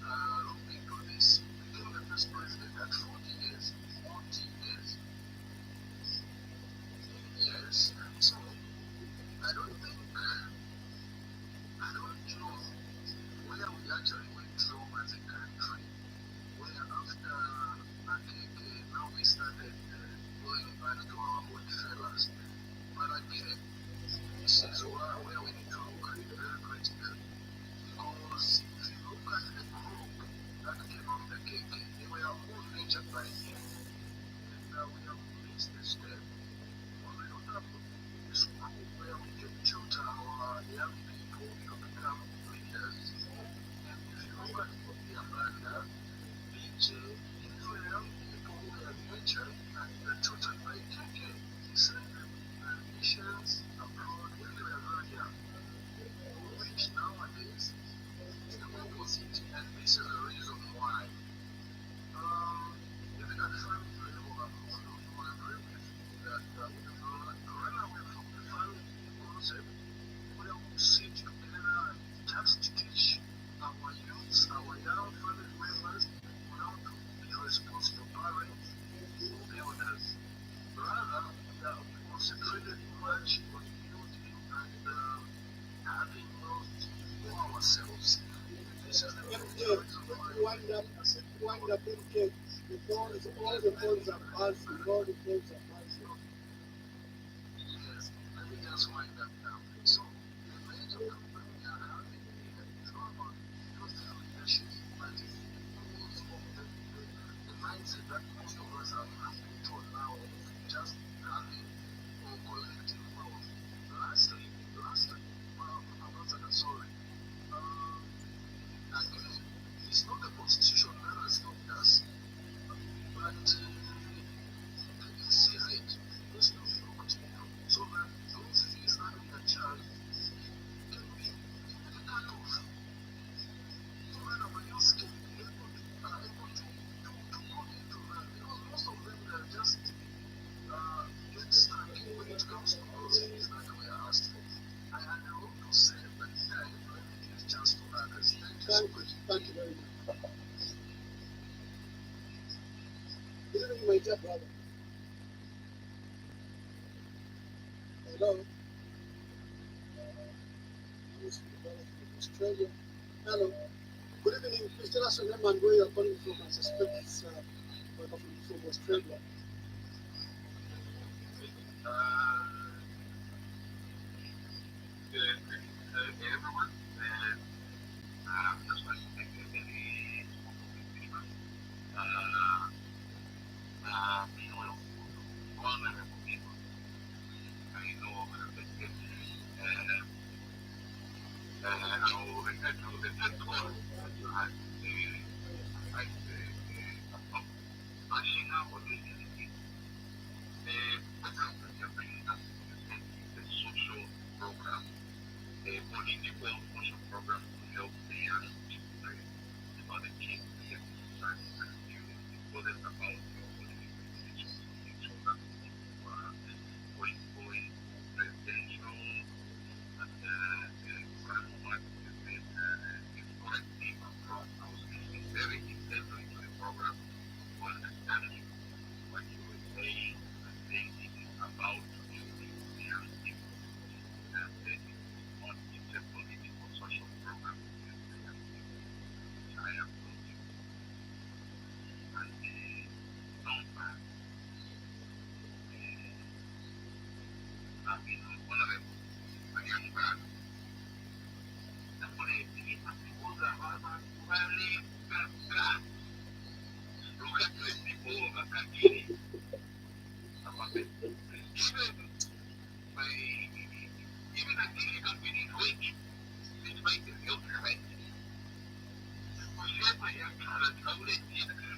look into this. He became the first president at 40 years. 40 years. Yes. So, I don't know where we actually went wrong as a country, where after Nakeke, now we started going back to our old fellas. But again, this is where we need to look at it very critically. Because if you look at the group that came after KK, they were all nurtured by him. And we have missed the step. When we don't have a school where we can tutor our young people to become leaders. And if you look at the Amanda, BJ, these were young people who were nurtured and tutored by KK. He sent them missions abroad when they were very young. Which nowadays is the opposite, and this is the reason why. Even at family level, I will agree with you that we have run away from the family concept where we sit together and just teach our youths, our young family members on how to be responsible parents, builders. Rather, we concentrated much on building and having growth for ourselves. This is the reason why. Wind up in cake. All the phones are buzzing. All the phones are buzzing. Yes, let me just wind up now. So, the major problem we are having here is not about youth leadership, but it's because of the mindset that most of us have put on now of just having or collecting wealth. Lastly, sorry. Again, it's not the constitution that has stopped us, but evening, my dear brother. Hello. This is the brother from Australia. Hello. Good evening. Please tell us your name and where you are calling from. I suspect it's brother from Australia. Everyone, just want to thank you very vulnerable people. I know that I will refer to the first one that you had, like bashing up or doing anything. The program that you're bringing us is the social program, the political social program to help the young people about the kids, the society, and the bothers about your political decisions. So that's going presidential and Quran what you said is correct me if I'm wrong. I was listening very intently to the program to understand what you were saying and saying it is about using the young people and it is not it's a political social program to use the young people, which I approve you and don't I mean honorable a young man. Look at the people of Akagiri. Even Akagiri can be in week. It might be the other way.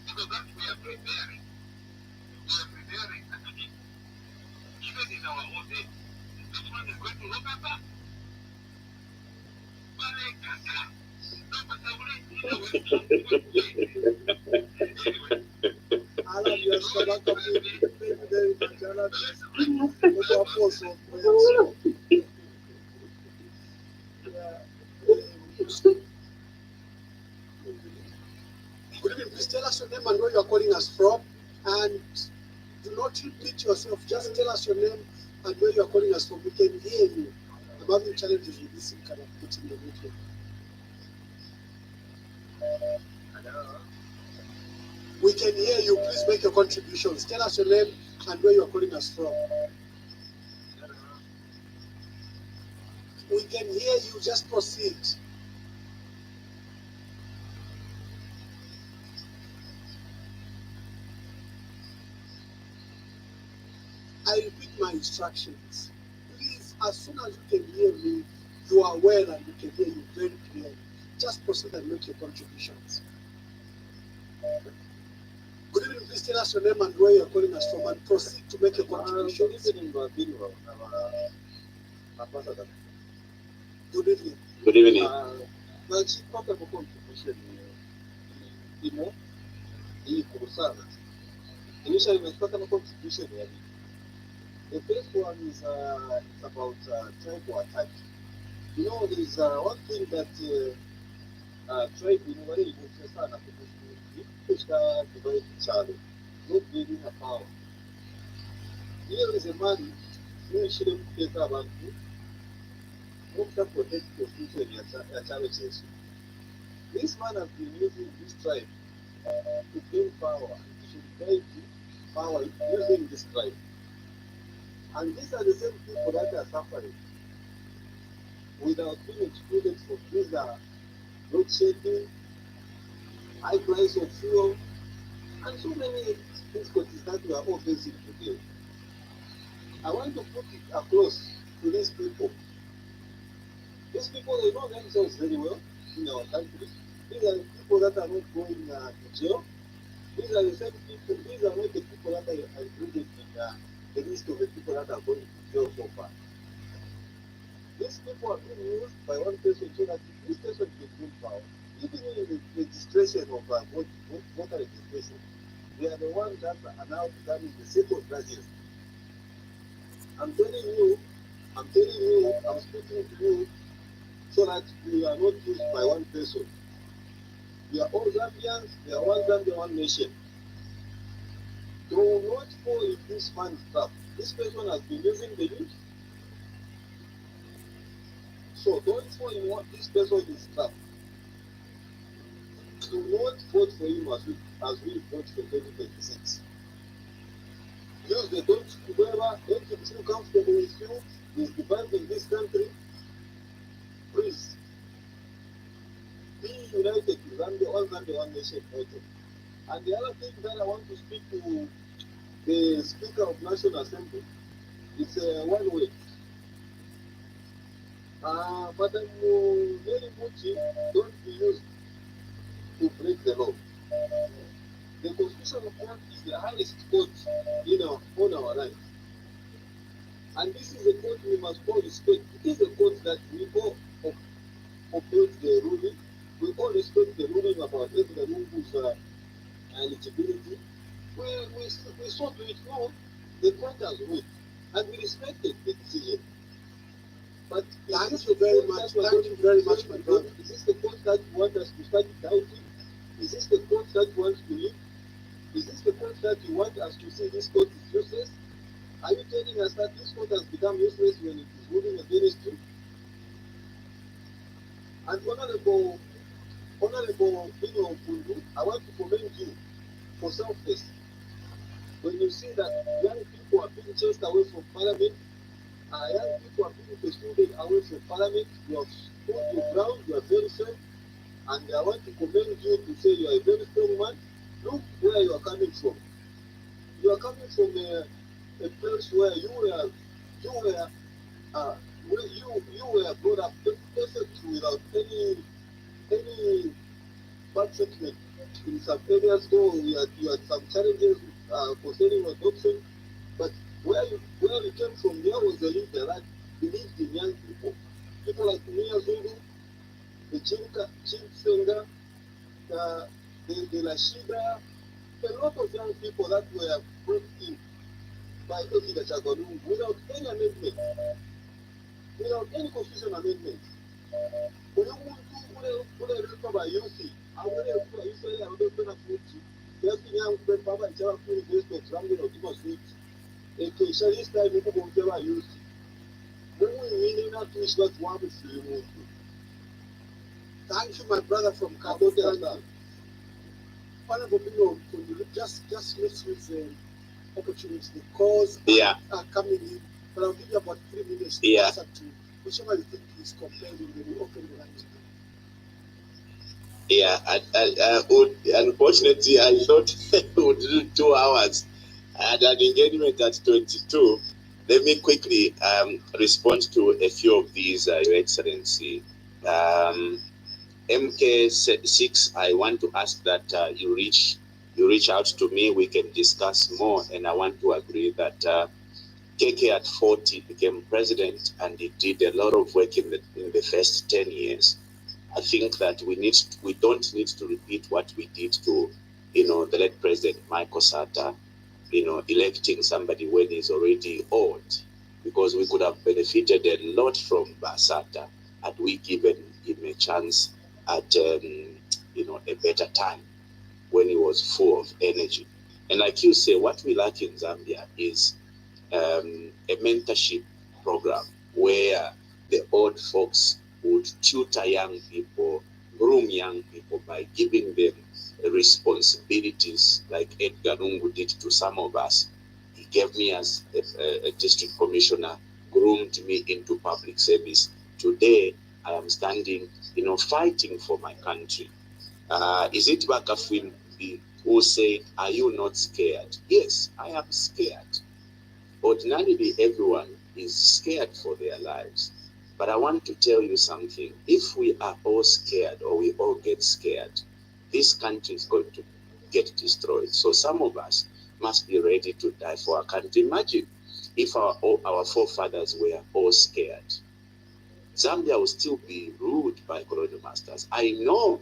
Because that's we are preparing. We are preparing Akagiri. Even in our own day. This one is going to look at that. Alan, you are so welcome. Thank you very much, Alan. What a force of words. Good evening. Please tell us your name and where you are calling us from. And do not repeat yourself. Just tell us your name and where you are calling us from. We can hear you. I'm having challenges with this kind of putting the video. We can hear you. Please make your contributions. Tell us your name and where you are calling us from. We can hear you. Just proceed. I repeat my instructions. Please, as soon as you can hear me, you are well and we can hear you very clearly. Just proceed and make your contributions. Good evening. Please tell us your name and where you are calling us from and proceed to make your contributions. Good evening, Ambassador. Good evening. Good evening. My chief protocol contribution imo hii kurusana. Initially, my protocol contribution the first one is it's about tribal attack. You know, there's one thing that tribe in a way is sana kushika divide chalo, not giving a power. Here is a man who shouldn't take abantu who can protect the future ya chalo chesu. This man has been using this tribe to gain power, to guide power using this tribe. And these are the same people that are suffering without being excluded from visa, load shedding, high price of fuel, and so many difficulties that we are all facing today. I want to put it across to these people. These people, they know themselves very well in our country. These are the people that are not going to jail. These are the same people. These are not the people that are included in the list of the people that are going to jail so far. These people are being used by one person so that this person can gain power. Even in the registration of voter registration, they are the ones that are now becoming the second largest. I'm telling you, I'm speaking to you so that we are not used by one person. We are all Zambians, we are one Zambia, one nation. Do not fall in this man's trap. This person has been using the youth. So don't fall in what this person is trap. Do not vote for him as we vote for 2026. Use the don't whoever make him feel comfortable with you is dividing this country. Please be united. Zambia, all Zambia, one nation, voted. And the other thing that I want to speak to the Speaker of National Assembly is one way. Madam Mary Muchi, don't be used to break the law. The Constitutional Court is the highest court on our land. And this is a court we must all respect. It is a court that we all uphold the ruling. We all respect the ruling about Edgar Lungu's eligibility. We saw to it, no, the court has ruled. And we respected the decision. But Thank you very much. Thank you very much, my brother. Is this the court that you want us to start doubting? Is this the court that you want to leave? Is this the court that you want us to see this court is useless? Are you telling us that this court has become useless when it is ruling against you? And Honorable Bino Kundu, I want to commend you for selfless. When you see that young people are being chased away from Parliament, young people are being pursued away from Parliament, you have stood your ground, you are very firm, and I want to commend you to say you are a very strong man. Look where you are coming from. You are coming from a place where you were brought up perfectly without any bad treatment. In some areas, though, you had some challenges concerning adoption, but where you came from, there was a leader that believed in young people. People like Mia Zulu, the Chinsenga, the Lashida, a lot of young people that were brought in by Edgar Chagolungu without any amendment, without any constitutional amendment. Thank you, my brother from Cabo Delta. Honorable Bino, just mix with the opportunity. The calls are coming in, but I'll give you about 3 minutes to answer to whichever you think is compelling. Then we open the lines. Unfortunately, I thought we would do 2 hours. I had an engagement at 22. Let me quickly respond to a few of these, Your Excellency. MK6, I want to ask that you reach out to me. We can discuss more, and I want to agree that KK at 40 became president, and he did a lot of work in the first 10 years. I think that we don't need to repeat what we did to, the late President Michael Sata, electing somebody when he's already old, because we could have benefited a lot from Basata had we given him a chance at a better time when he was full of energy. And like you say, what we lack in Zambia is a mentorship program where the old folks would tutor young people, groom young people by giving them responsibilities like Edgar Lungu did to some of us. He gave me as a district commissioner, groomed me into public service. Today, I am standing, fighting for my country. Is it Bakafwimbi who said, "Are you not scared?" Yes, I am scared. Ordinarily, everyone is scared for their lives. But I want to tell you something. If we are all scared, or we all get scared, this country is going to get destroyed. So some of us must be ready to die for our country. Imagine if our forefathers were all scared. Zambia will still be ruled by colonial masters. I know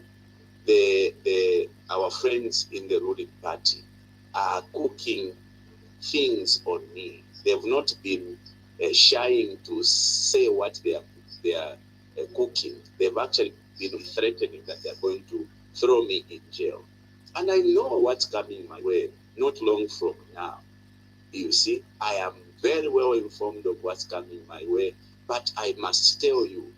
our friends in the ruling party are cooking things on me. They've not been shying to say what they are cooking. They've actually been threatening that they're going to throw me in jail. And I know what's coming my way not long from now. You see, I am very well informed of what's coming my way, but I must tell you,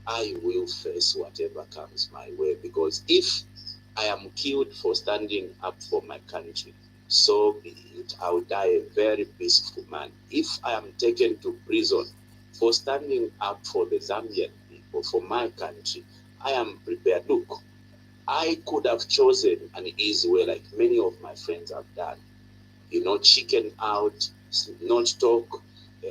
I will face whatever comes my way, because if I am killed for standing up for my country, so be it. I will die a very peaceful man. If I am taken to prison for standing up for the Zambian people, for my country, I am prepared. Look, I could have chosen an easy way like many of my friends have done. Chicken out, not talk.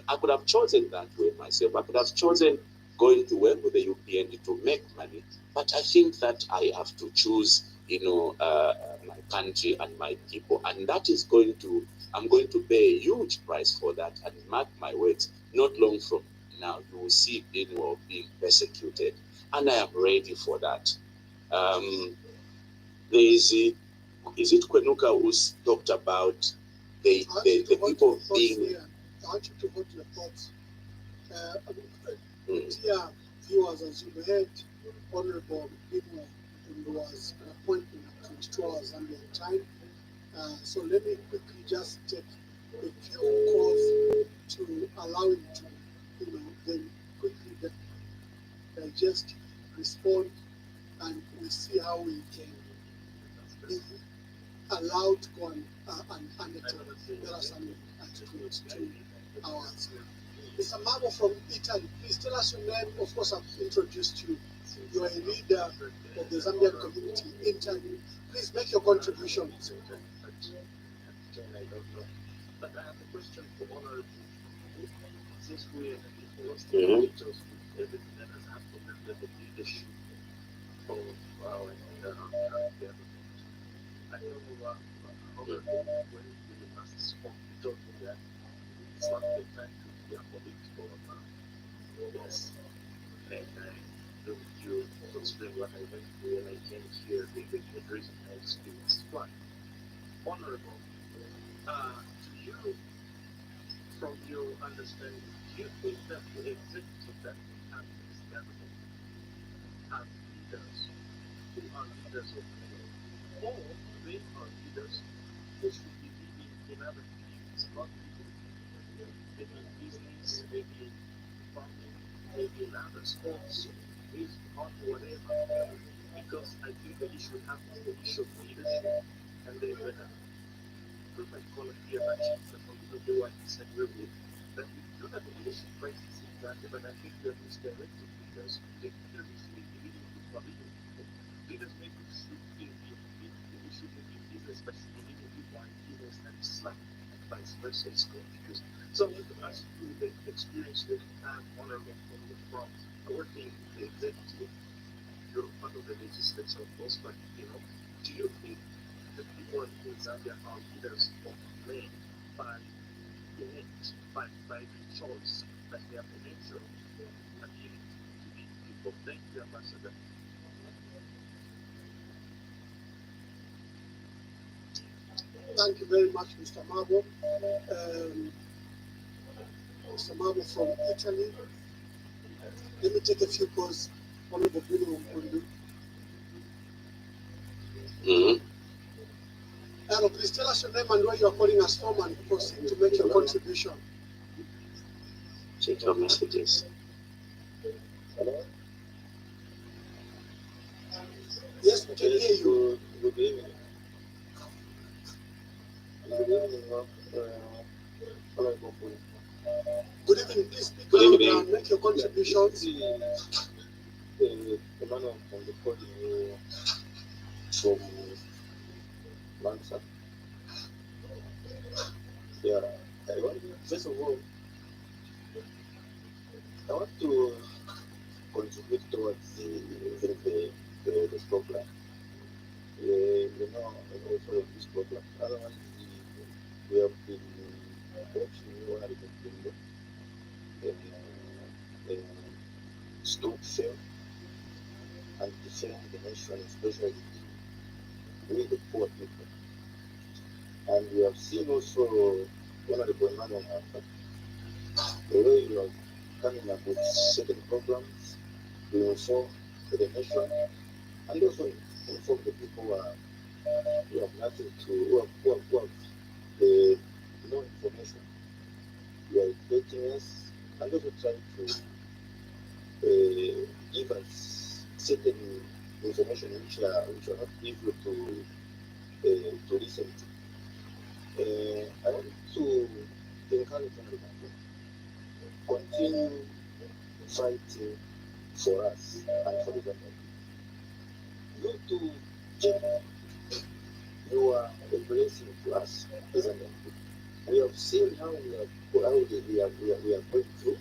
I could have chosen that way myself. I could have chosen going to work with the UPND to make money. But I think that I have to choose, my country and my people. And that is I'm going to pay a huge price for that. And mark my words, not long from now, you will see Benwell being persecuted. And I am ready for that. There is it Kwenuka who's talked about the people being. I want you to hold your thoughts. Dear viewers, as you heard, Honorable Benwell was an appointment at 22 hours Zambian time. So let me quickly just take a few calls to allow him to, then quickly digest, respond, and we see how we can be allowed to go and there are some at 22 hours. Mr. Mabo from Italy, please tell us your name. Of course, I've introduced you. You are a leader of the Zambian community in Italy. Please make your contributions. I don't know. But I have a question for Honorable. Since we lost the details with everything that has happened under the leadership of our government, I know Honorable, when we last spoke, you told me that it's not the time to be a political yes. And I look you to explain what I went through when I came here, the reason I experienced one. Honorable, do you, from your understanding, do you think that the executive that we have in this government have leaders who are leaders of the world, or they are leaders who should be leading in other fields, not leading maybe in business, maybe in farming, maybe in other sports, baseball, whatever? Because I think that you should have the issue of leadership, and they better. I call it here, but from the one he said earlier, that we do have a leadership crisis in Zambia, but I think we are misdirected leaders. The leaders should be leading people, leaders maybe should be in business, but should be leading people in business and Islam, and vice versa. It's confused. So I want to ask you the experience that you have, Honorable, from working in the executive. You're part of the legislature, of course, but do you think the people in Zambia are leaders of men by the choice that they have the nature of ability to lead people? Thank you, Ambassador. Thank you very much, Mr. Mabo. Mr. Mabo from Italy. Let me take a few calls. Honorable Bruno Mpundu. Hello, please tell us your name and where you are calling us from and proceed to make your contribution. Check your messages. Hello? Yes, we can hear you. Good evening. Good evening, Honorable. Good evening. Please speak Good loud evening. and make your contributions. The man from the podium from Mansa. Yeah, first of all, I want to contribute towards the program. I know for this program. Otherwise, we have been watching one of the stoop fail and defend the nation, especially with the poor people. And we have seen also one of the Emmanuel the way you are coming up with certain programs to inform the nation and also inform the people who have nothing to, who have no information. You are educating us and also trying to give us certain information which are not easy to listen to. I want to encourage everyone to continue fighting for us and for the government. You too, Jim, you are a blessing to us as an MP. We have seen how we are going through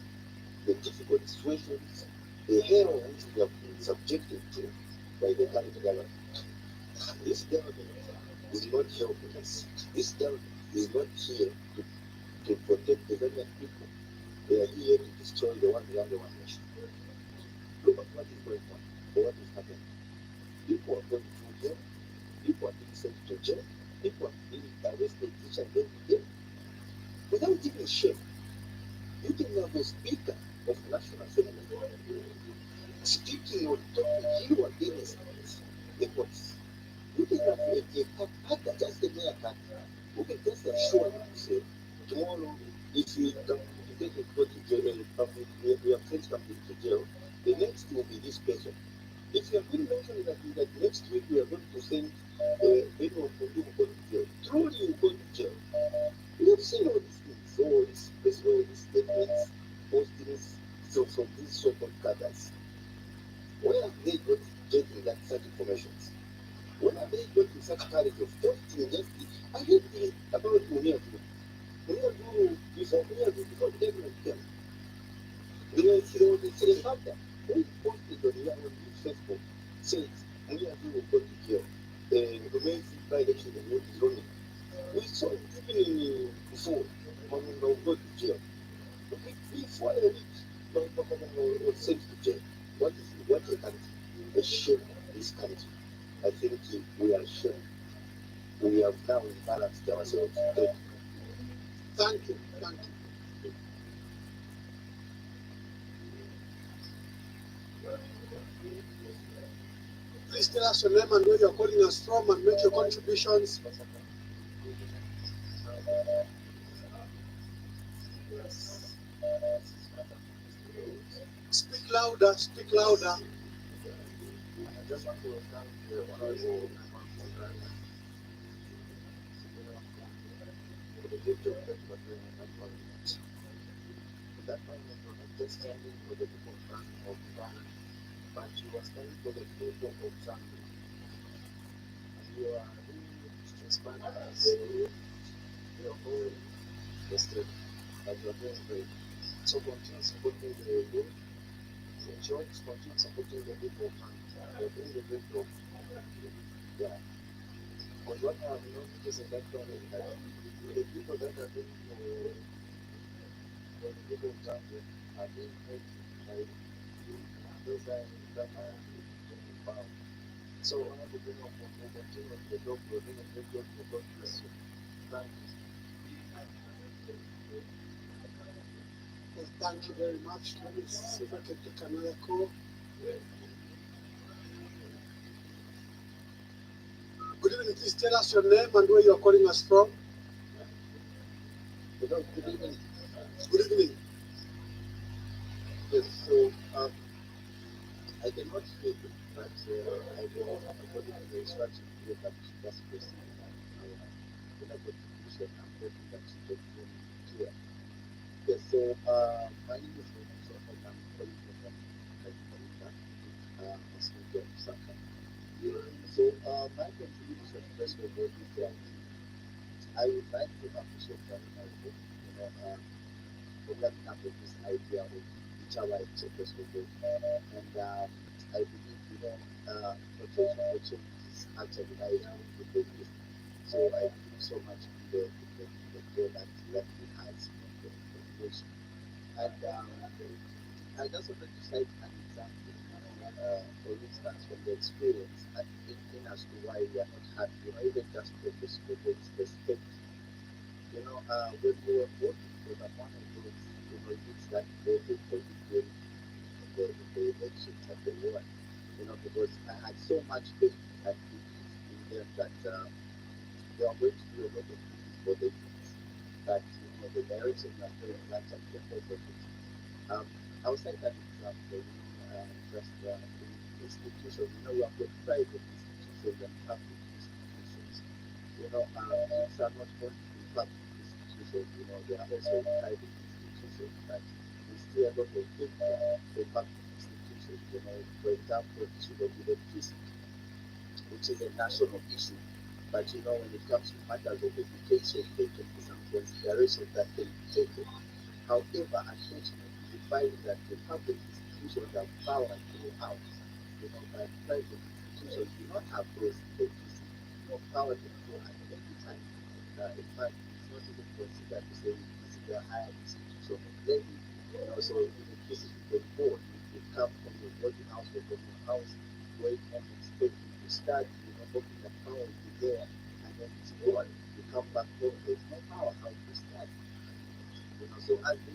the difficult situations, the hell which we have been subjected to by the current government. This government is not helping us. This government is not here to protect the Kenyan people. They are here to destroy the one land, one nation. Look at what is going on, or what is happening. People are going through jail. People are being sent to jail. People are being arrested each and every day without even shame. You can have a speaker of National Assembly speaking or talking you against the courts. You can have a just a mere cat who can just assure you to say, tomorrow, if you come to take a go to jail, we have sent something to jail, the next will be this person. If you have been mentioning that next week we are going to send anyone from you go to jail, truly you go to jail. We have seen all these things, all these statements, postings from these so-called cadres. Where have they got getting that such information? Where are they getting such courage of talking just I heard about Munir Guru. Before the government came, there was a father who posted on his Facebook said Munir Guru will go to jail. Remains by election is running. We saw it even before when we go to jail. Before a week, was sent to jail. What a country? A shame this country. I think we are ashamed. We have now imbalanced ourselves. Thank you. Please tell us your name and where you're calling us from and make your contributions. Speak louder. I just want to thank the honorable for the good job that you are doing in that parliament. That parliament was not just standing for the people of Ghana, but you are standing for the people of Zambia. And you are really transparent as you are whole yesterday, but you are doing great. So continue supporting the youth, continue supporting the people of Ghana. You are doing a great job. Yeah. Because what I have noticed in that parliament is that the people that are doing for the people of Zambia are being paid by those that are doing power. So I want to bring up for continue the job you're doing a great job for God bless you. Thank you. Well, thank you very much. Let me see if I can take another call. Good evening. Please tell us your name and where you're calling us from. Good evening. Good evening. Yes, so I cannot speak, but I will, according to the instruction here that that's supposed to be with a contribution, I'm hoping that you get me clear. Yes, so my name is Lorenzo and I'm calling from California, Hospital of Osaka. So my contribution, first of all, is that I would like to appreciate Karina for coming up with this idea of each other first of all. And I believe, potential for change is actually lies with the youth. So I believe so much in the product that he has in the population. And I just wanted to cite an example, for instance, from the experience and thinking as to why we are not happy, even just from the state. When we were voting for the one of those, youths that voted for the elections that they won, because I had so much faith and belief in them that they are going to do a lot of things for the youth. But the direction we are going is actually the opposite. Outside that example, just the institutions, we have got private institutions and public institutions. These are not only public institutions, they are also private institutions, but we see a lot of impact for public institutions. For example, issue of electricity, which is a national issue. But when it comes to matters of education, there can be some considerations that can be taken. However, unfortunately, we find that the public institutions have power throughout, but private institutions do not have those electricity, power to go at any time. In fact, it's not even considered to say this is a higher institution of learning. So electricity can go, it will come from your body house or from your house, going home expecting to study, hoping that power will be there, and then it's gone. You come back home, there's no power, how to study. So as we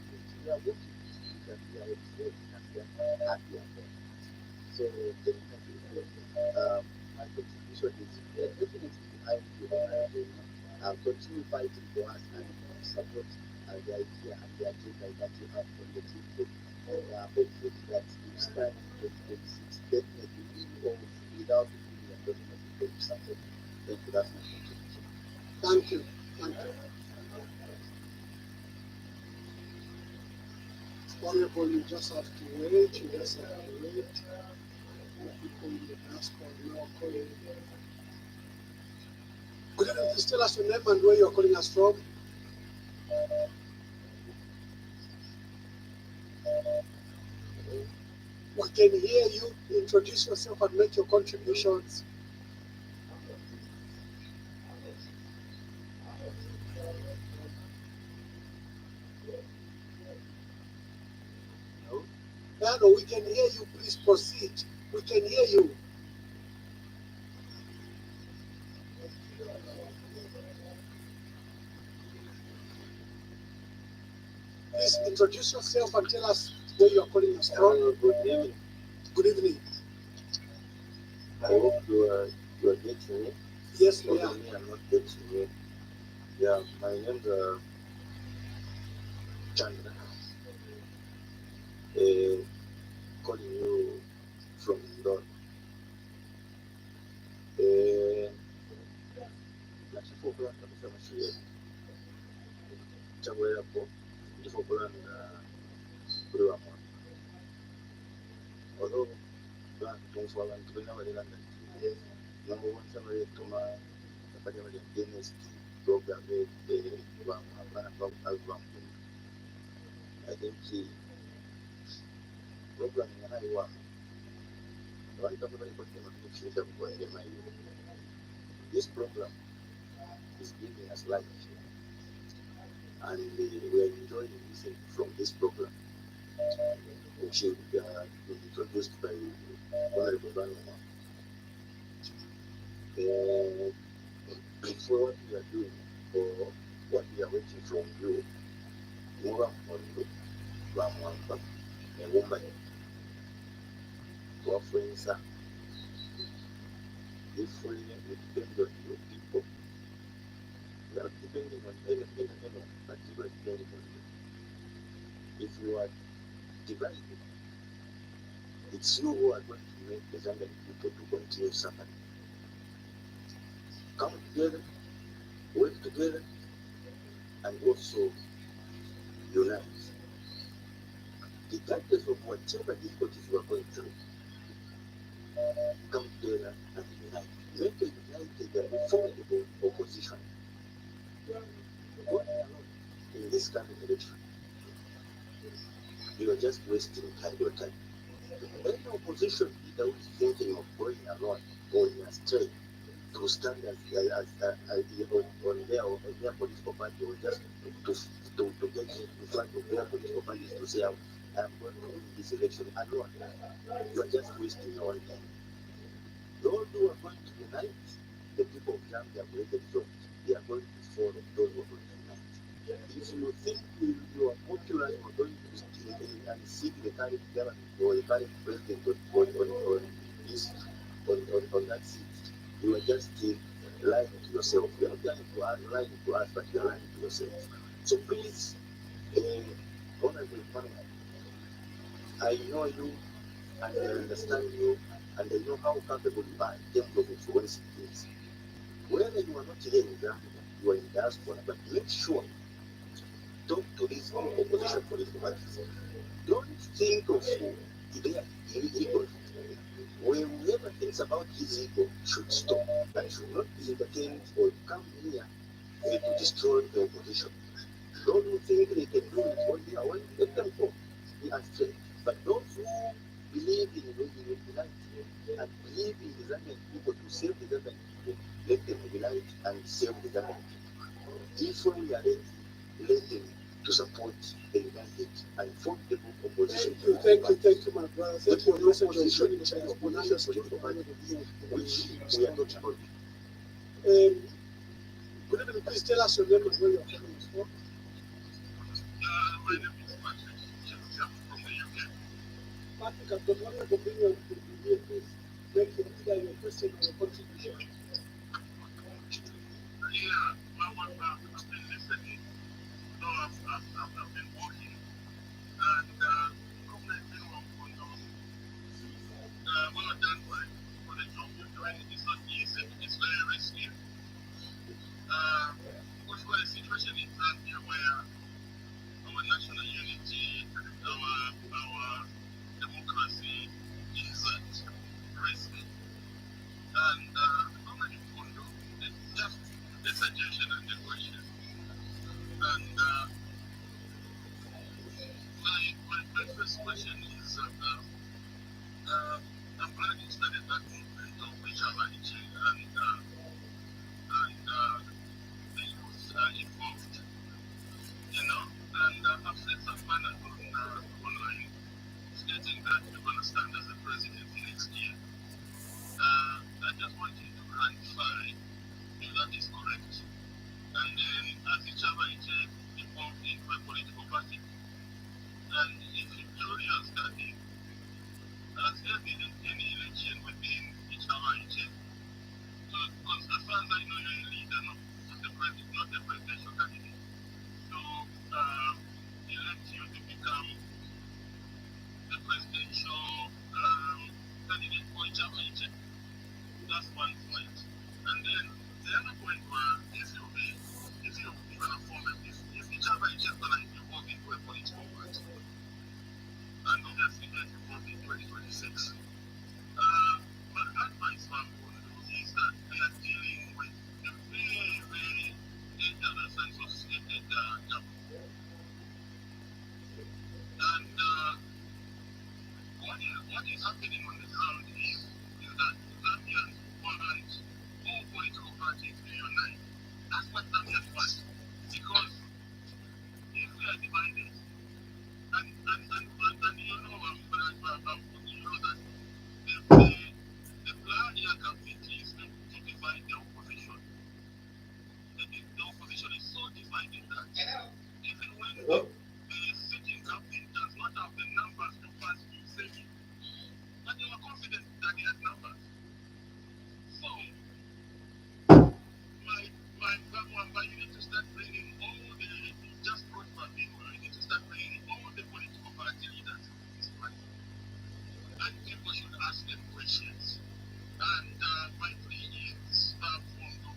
are working with things that we are observing and we are not happy about it. So definitely, my contribution is definitely behind you. Continue fighting for us and support the idea and the agenda that you have from the team. And hopefully that you stand in 2026 definitely in or without the definitely going to support. Thank you. That's my contribution. Thank you. Thank you. Honorable, you just have to wait. You just have to wait. People in the diaspora now calling. Good evening. Please tell us your name and where you're calling us from. We can hear you. Introduce yourself and make your contributions. No, we can hear you. Please proceed. We can hear you. Please introduce yourself and tell us where you are calling us from. Good evening. Good evening. I hope you are getting me. Yes, we are. I'm not getting you. Yeah, my name is Chandra. Calling you from London. Nachifukulana kusema shule chagua yapo ndifukulana kuri wa mwana although abantu tumfu abantu bena balilanda nango bonsa baletuma bakajya bali against program abana bavuga I think program yanayiwa abantu bali kutema kushika kwa ndema hiyo. This program is giving us life, and we are enjoying listening from this program, which is introduced by Honorable Banuma. For what we are doing, or what we are waiting from you, Mura Mondo, Bamwamba, and woman, to our friends, if we depend on you people, we are depending on anything, but you are depending on you. If you are divided, it's you who are going to make the Zambian people to continue suffering. Come together, work together, and also unite. Regardless of whatever difficulties you are going through, come together and unite. Make a united and formidable opposition. Going along in this kind of election, you are just wasting your time. Any opposition leader who is thinking of going alone or in a straight to stand on their political party or just to get in front of their political parties to say, I am going to win this election alone. You are just wasting your own time. Those who are going to unite, the people of Zambia have already resolved. They are going to follow those who are going to unite. If you think you are popular, you are going to and seek the current government or the current president on that seat, you are just lying to yourself. yourself. You are lying to us, but you are lying to yourself. So please, Honorable Emmanuel, I know you and I understand you and I know how capable you are in terms of influencing things. Whether you are not here in Zambia, you are in diaspora, but make sure talk to these opposition political parties. Don't think of their ego. Whoever thinks about his ego should stop and should not be entertained or come here to destroy the opposition. Those who think they can do it on their own, let them go. Be astray. But those who believe in unity and believe in the Zambian people to save the Zambian people, let them unite and save the Zambian people. If we are ready, let them to support the united and formidable opposition. Thank you, my brother. Thank you for your Opposition political party, which we are talking about. Could you please tell us your name and where you're coming from? My name is Patrick Chelsea from the UK. Patrick, I've got one opinion to you. Please make either your question or your contribution. Yeah, I've been listening. So I've been working. And government been working on well done for the job you're doing. It's not easy. It's very risky. We've got a situation in Zambia where our national unity, our democracy is at risk. And normally Fundo, it's just a suggestion and a question. And my first question is I'm glad you started that movement of Wichavanchi and the youth involved, you know. And I've seen some banners online stating that you're going to stand as a president next year. I just want you to clarify if that is correct. And then, as a Chavanchi involved in my political party, and if you truly are standing, has there been any election within each Chavanchi? Because as far as I know, you're a leader, not a presidential candidate. So, elect you to become the presidential candidate for each Chavanchi. That's one point. And then the other point was if you're going to form if each Chavanchi is going to evolve into a political party, and obviously get involved in 2026. My advice for Mbondo is that we are dealing with a very, very dangerous and sophisticated job. And what is happening on the ground is that Zambians want all political parties to unite. That's what Zambians want. Because if we are divided, and you know, you know that the plan here committee is to divide the opposition. The opposition is so divided that even when the sitting government does not have the numbers to pass through Senate, but they were confident that they had numbers. So, you need to start bringing all the, just brought my people, you need to start bringing all the political party leaders in this party. And people should ask them questions. And my plea is Fundo.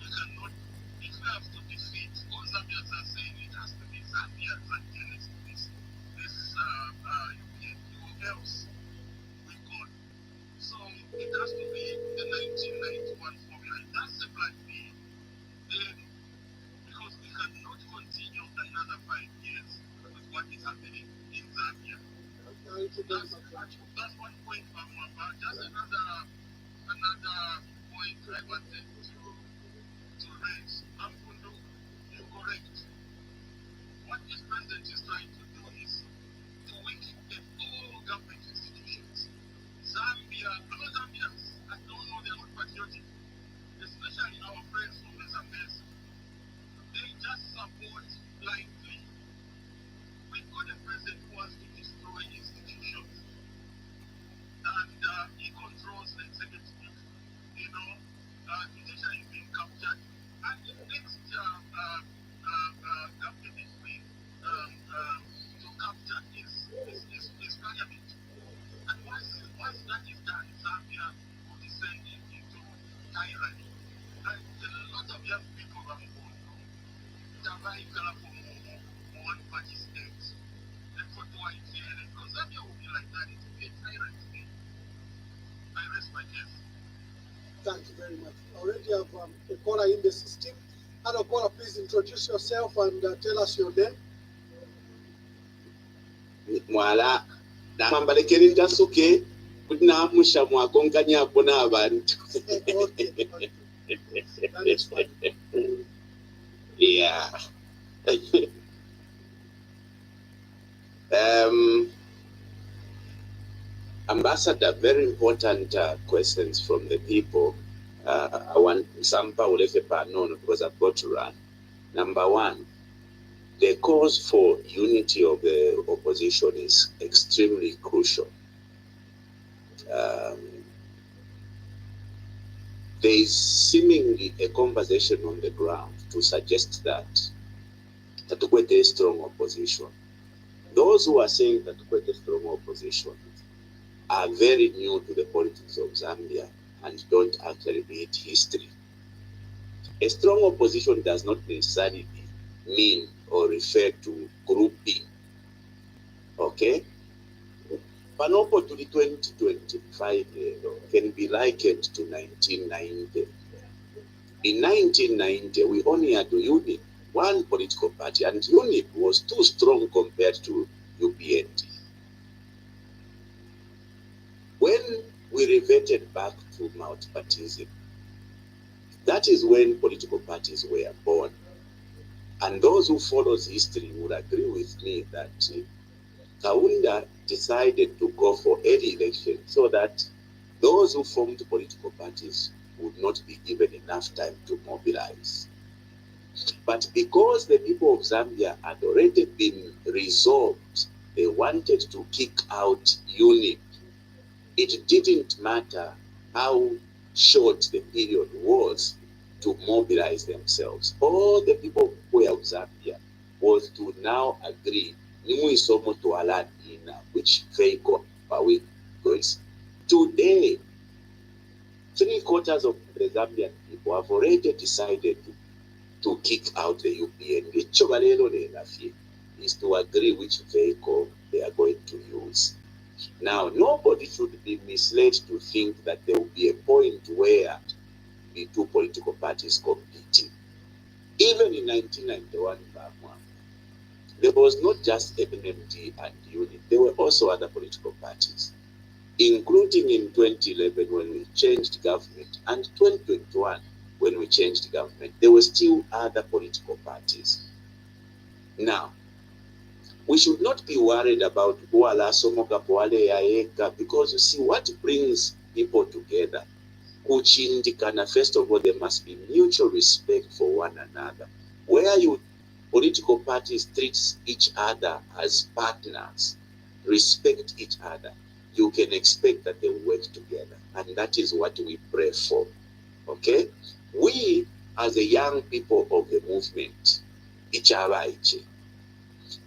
We cannot, if we have to defeat, all Zambians are saying it has to be Zambians against this European, or else we could. So it has to be the 1991 formula. It has to be then, because we cannot continue another 5 years with what is happening in Zambia. That's one point, Mama. Just another point I wanted to raise. Fundo, you're correct. What this president is trying to do is to weaken all government institutions. Zambians, I don't know they're not patriotic, especially our friends from the Zambezi. They just support blindly. We've got a president who wants to destroy institutions, and he controls the executive. You know, judiciary young people from Congo, Tavaikala from one party states, and for Tuaitiere, because Zambia will be like that. It will be a tyrant state. I rest my case. Thank you very much. I already have a caller in the system. Hello, caller, please introduce yourself and tell us your name. Mwala nambalekera njasuke kunamusha mwakonganya bona abantu. Okay. That is fine. Yeah. Ambassador, very important questions from the people. I want some known because I've got to run. Number one, the cause for unity of the opposition is extremely crucial. There is seemingly a conversation on the ground to suggest that Tukwete is strong opposition. Those who are saying that Tukwete is strong opposition are very new to the politics of Zambia and don't actually read history. A strong opposition does not necessarily mean or refer to grouping. Okay? Panopo to the 2025 can be likened to 1990. In 1990, we only had UNIP, one political party, and UNIP was too strong compared to UPND. When we reverted back to multipartyism, that is when political parties were born. And those who follow history would agree with me that Kaunda decided to go for early election so that those who formed political parties would not be given enough time to mobilize. But because the people of Zambia had already been resolved, they wanted to kick out UNIP. It didn't matter how short the period was to mobilize themselves. All the people who were of Zambia was to now agree which vehicle are we going. Today, 3/4 of the Zambian people have already decided to kick out the UPND. Is to agree which vehicle they are going to use. Now, nobody should be misled to think that there will be a point where the two political parties competing. Even in 1991, there was not just MMD and UNIP, there were also other political parties, including in 2011 when we changed government and 2021 when we changed government, there were still other political parties. Now, we should not be worried about because you see what brings people together. First of all, there must be mutual respect for one another. Where you political parties treat each other as partners, respect each other, you can expect that they will work together. And that is what we pray for. Okay? We, as the young people of the movement,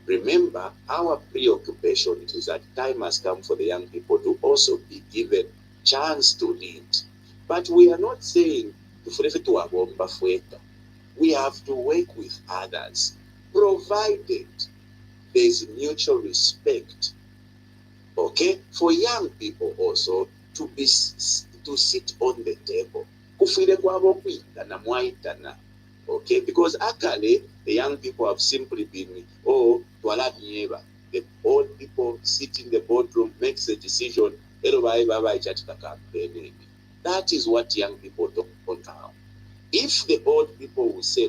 remember, our preoccupation is that time has come for the young people to also be given chance to lead. But we are not saying we have to work with others, provided there is mutual respect. Okay, for young people also to sit on the table. Okay, because actually the young people have simply been the old people sit in the boardroom, makes a decision. That is what young people don't want now. If the old people will say,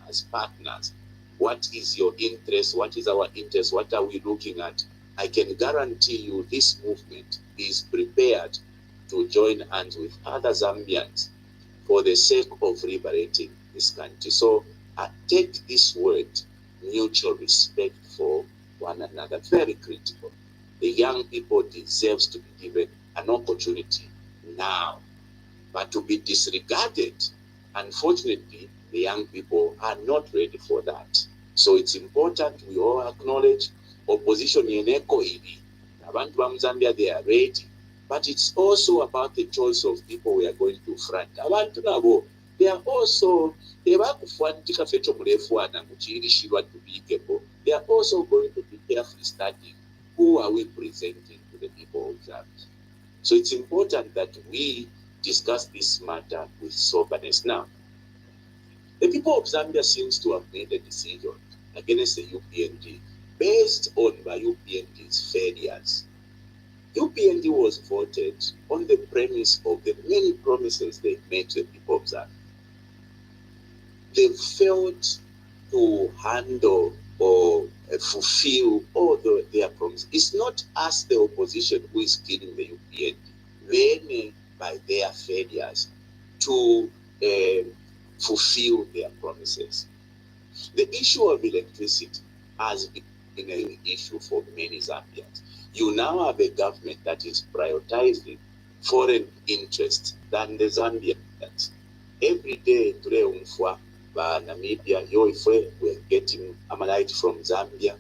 as partners, what is your interest? What is our interest? What are we looking at? I can guarantee you this movement is prepared to join hands with other Zambians for the sake of liberating this country. So I take this word, mutual respect for one another, very critical. The young people deserve to be given an opportunity now, but to be disregarded, unfortunately, the young people are not ready for that. So it's important we all acknowledge opposition yeneko ili. Abantu ba Zambia, they are ready. But it's also about the choice of people we are going to front. Abantu nabo They are also they are also going to be carefully studying who are we presenting to the people of Zambia. So it's important that we discuss this matter with soberness. Now, the people of Zambia seems to have made a decision against the UPND based on the UPND's failures. UPND was voted on the premise of the many promises they made to the people of Zambia. They failed to handle or fulfill all their promises. It's not us, the opposition, who is killing the UPND. They, by their failures to fulfill their promises. The issue of electricity has been an issue for many Zambians. You now have a government that is prioritizing foreign interests than the Zambians. Every day, today, Namibia, we are getting Amalite from Zambia.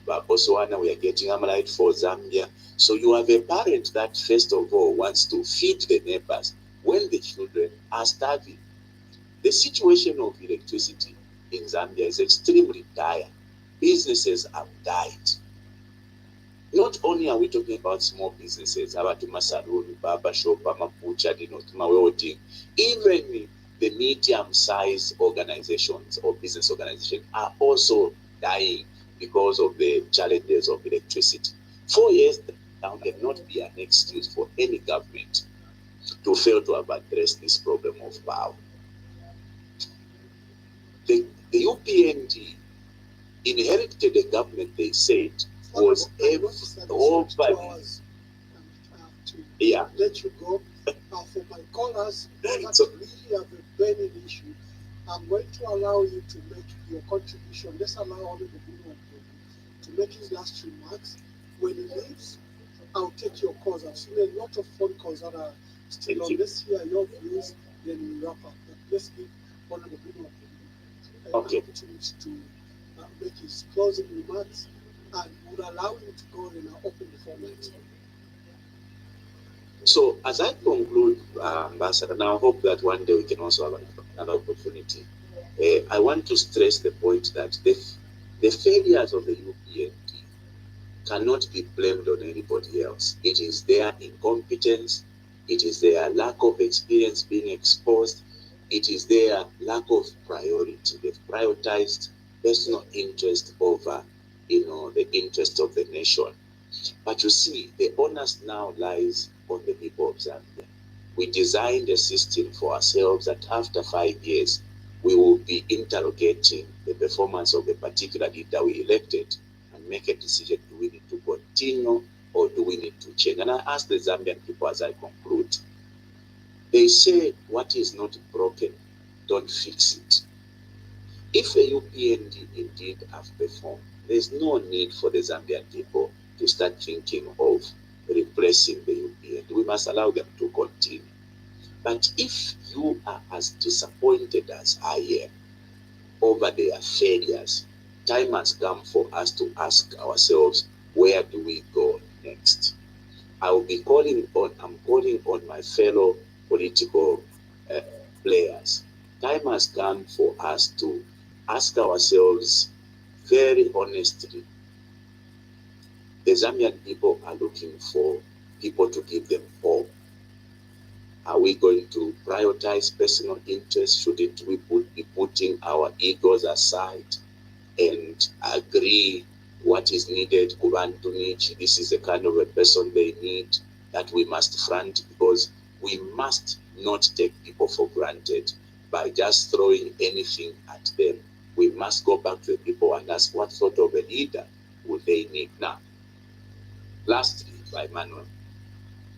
Botswana, we are getting Amalite for Zambia. So you have a parent that, first of all, wants to feed the neighbors when the children are starving. The situation of electricity in Zambia is extremely dire. Businesses have died. Not only are we talking about small businesses, Abatuma Salon, Barber Shop, Mapucha, welding, even the medium-sized organizations or business organizations are also dying because of the challenges of electricity. 4 years now cannot be an excuse for any government to fail to have addressed this problem of power. The UPND inherited a government they said was over. Yeah. Let you go. For my callers that really have a burning issue, I'm going to allow you to make your contribution. Let's allow only the people to make his last remarks. When he leaves, I'll take your calls. I've seen a lot of phone calls that are still on. Let's hear your views, then we wrap up. But let's give one of the people an opportunity to make his closing remarks, and would allow him to go and open the phone lines. So as I conclude, Ambassador, and I hope that one day we can also have another opportunity. I want to stress the point that the failures of the UPND cannot be blamed on anybody else. It is their incompetence, it is their lack of experience being exposed, it is their lack of priority. They've prioritized personal interest over, the interest of the nation. But you see, the onus now lies on the people of Zambia. We designed a system for ourselves that after 5 years, we will be interrogating the performance of a particular leader we elected and make a decision: do we need to continue or do we need to change? And I ask the Zambian people as I conclude, they say, what is not broken, don't fix it. If the UPND indeed have performed, there's no need for the Zambian people to start thinking of replacing the UPND. We must allow them to continue. But if you are as disappointed as I am over their failures, time has come for us to ask ourselves, where do we go next? I'm calling on my fellow political players. Time has come for us to ask ourselves very honestly. The Zambian people are looking for people to give them hope. Are we going to prioritize personal interests? Shouldn't we be putting our egos aside and agree what is needed? This is the kind of a person they need that we must front, because we must not take people for granted by just throwing anything at them. We must go back to the people and ask what sort of a leader would they need now. Lastly, by Manuel,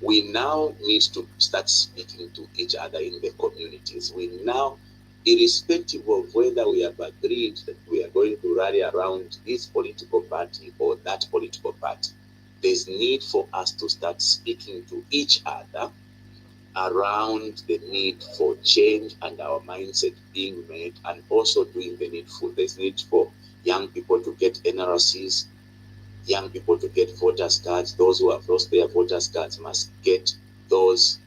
we now need to start speaking to each other in the communities. We now, irrespective of whether we have agreed that we are going to rally around this political party or that political party, there's need for us to start speaking to each other around the need for change and our mindset being made, and also doing the needful. There's need for young people to get NRCs, young people to get voters cards. Those who have lost their voters cards must get those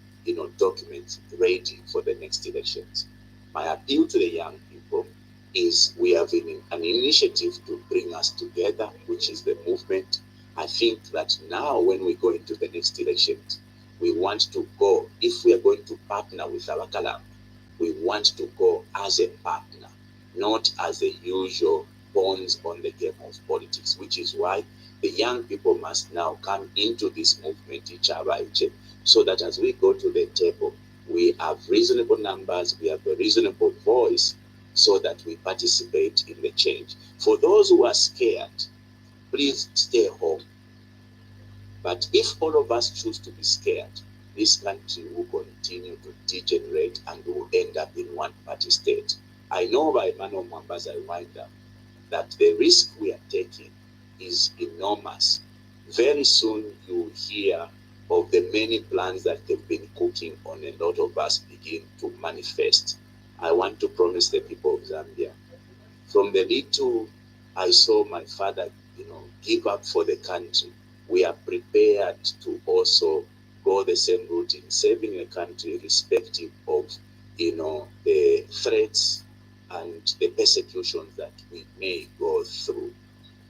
documents ready for the next elections. My appeal to the young people is we have an initiative to bring us together, which is the movement. I think that now when we go into the next elections, we want to go, if we are going to partner with Abakalam, we want to go as a partner, not as the usual pawns on the game of politics, which is why the young people must now come into this movement, Ichabaije, so that as we go to the table, we have reasonable numbers, we have a reasonable voice, so that we participate in the change. For those who are scared, please stay home. But if all of us choose to be scared, this country will continue to degenerate and will end up in one-party state. I know by Emmanuel Mwamba's reminder that the risk we are taking is enormous. Very soon you will hear of the many plans that have been cooking on a lot of us begin to manifest. I want to promise the people of Zambia, from the little I saw my father, give up for the country, we are prepared to also go the same route in saving the country, irrespective of, the threats and the persecutions that we may go through.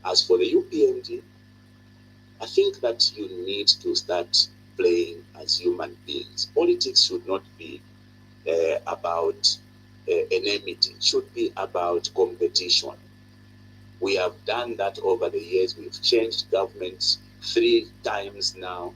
As for the UPND, I think that you need to start playing as human beings. Politics should not be about enmity. It should be about competition. We have done that over the years. We've changed governments 3 times now.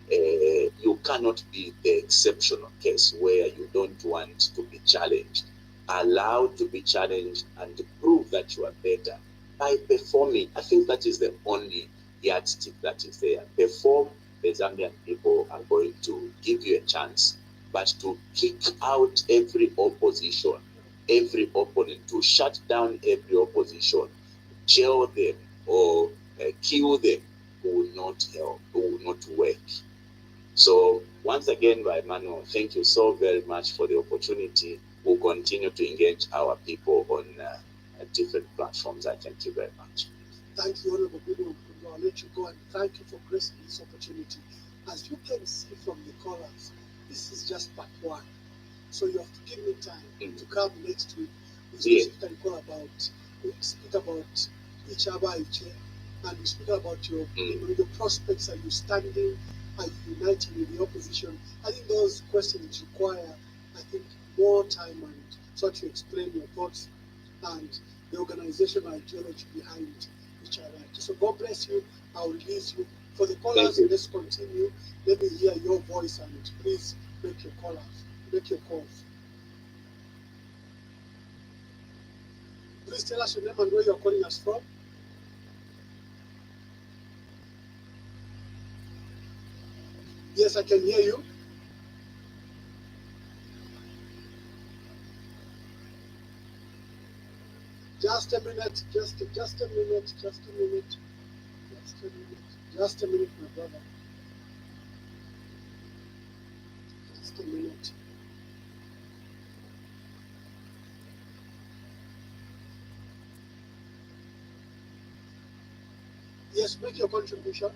You cannot be the exceptional case where you don't want to be challenged. Allowed to be challenged and to prove that you are better by performing. I think that is the only yardstick that is there. Perform, the Zambian people are going to give you a chance. But to kick out every opposition, every opponent, to shut down every opposition, jail them or kill them, will not help, will not work. So once again, Emmanuel, thank you so very much for the opportunity. We'll continue to engage our people on different platforms. I thank you very much. Thank you, Honorable Bruno. I'll let you go, and thank you for gracing this opportunity. As you can see from the callers, this is just part 1. So you have to give me time to come next week. We specifically call about, we speak about each other, and we speak about your, your prospects. Are you standing? Are you uniting with the opposition? I think those questions require, I think, more time and so to explain your thoughts and the organizational ideology behind each other. So God bless you. I'll release you. For the callers, let's continue. Let me hear your voice, and please make your callers, make your calls. Please tell us your name and where you're calling us from. Yes, I can hear you. Just a minute, just a minute, just a minute, just a minute, just a minute, my brother. Just a minute. Yes, make your contribution.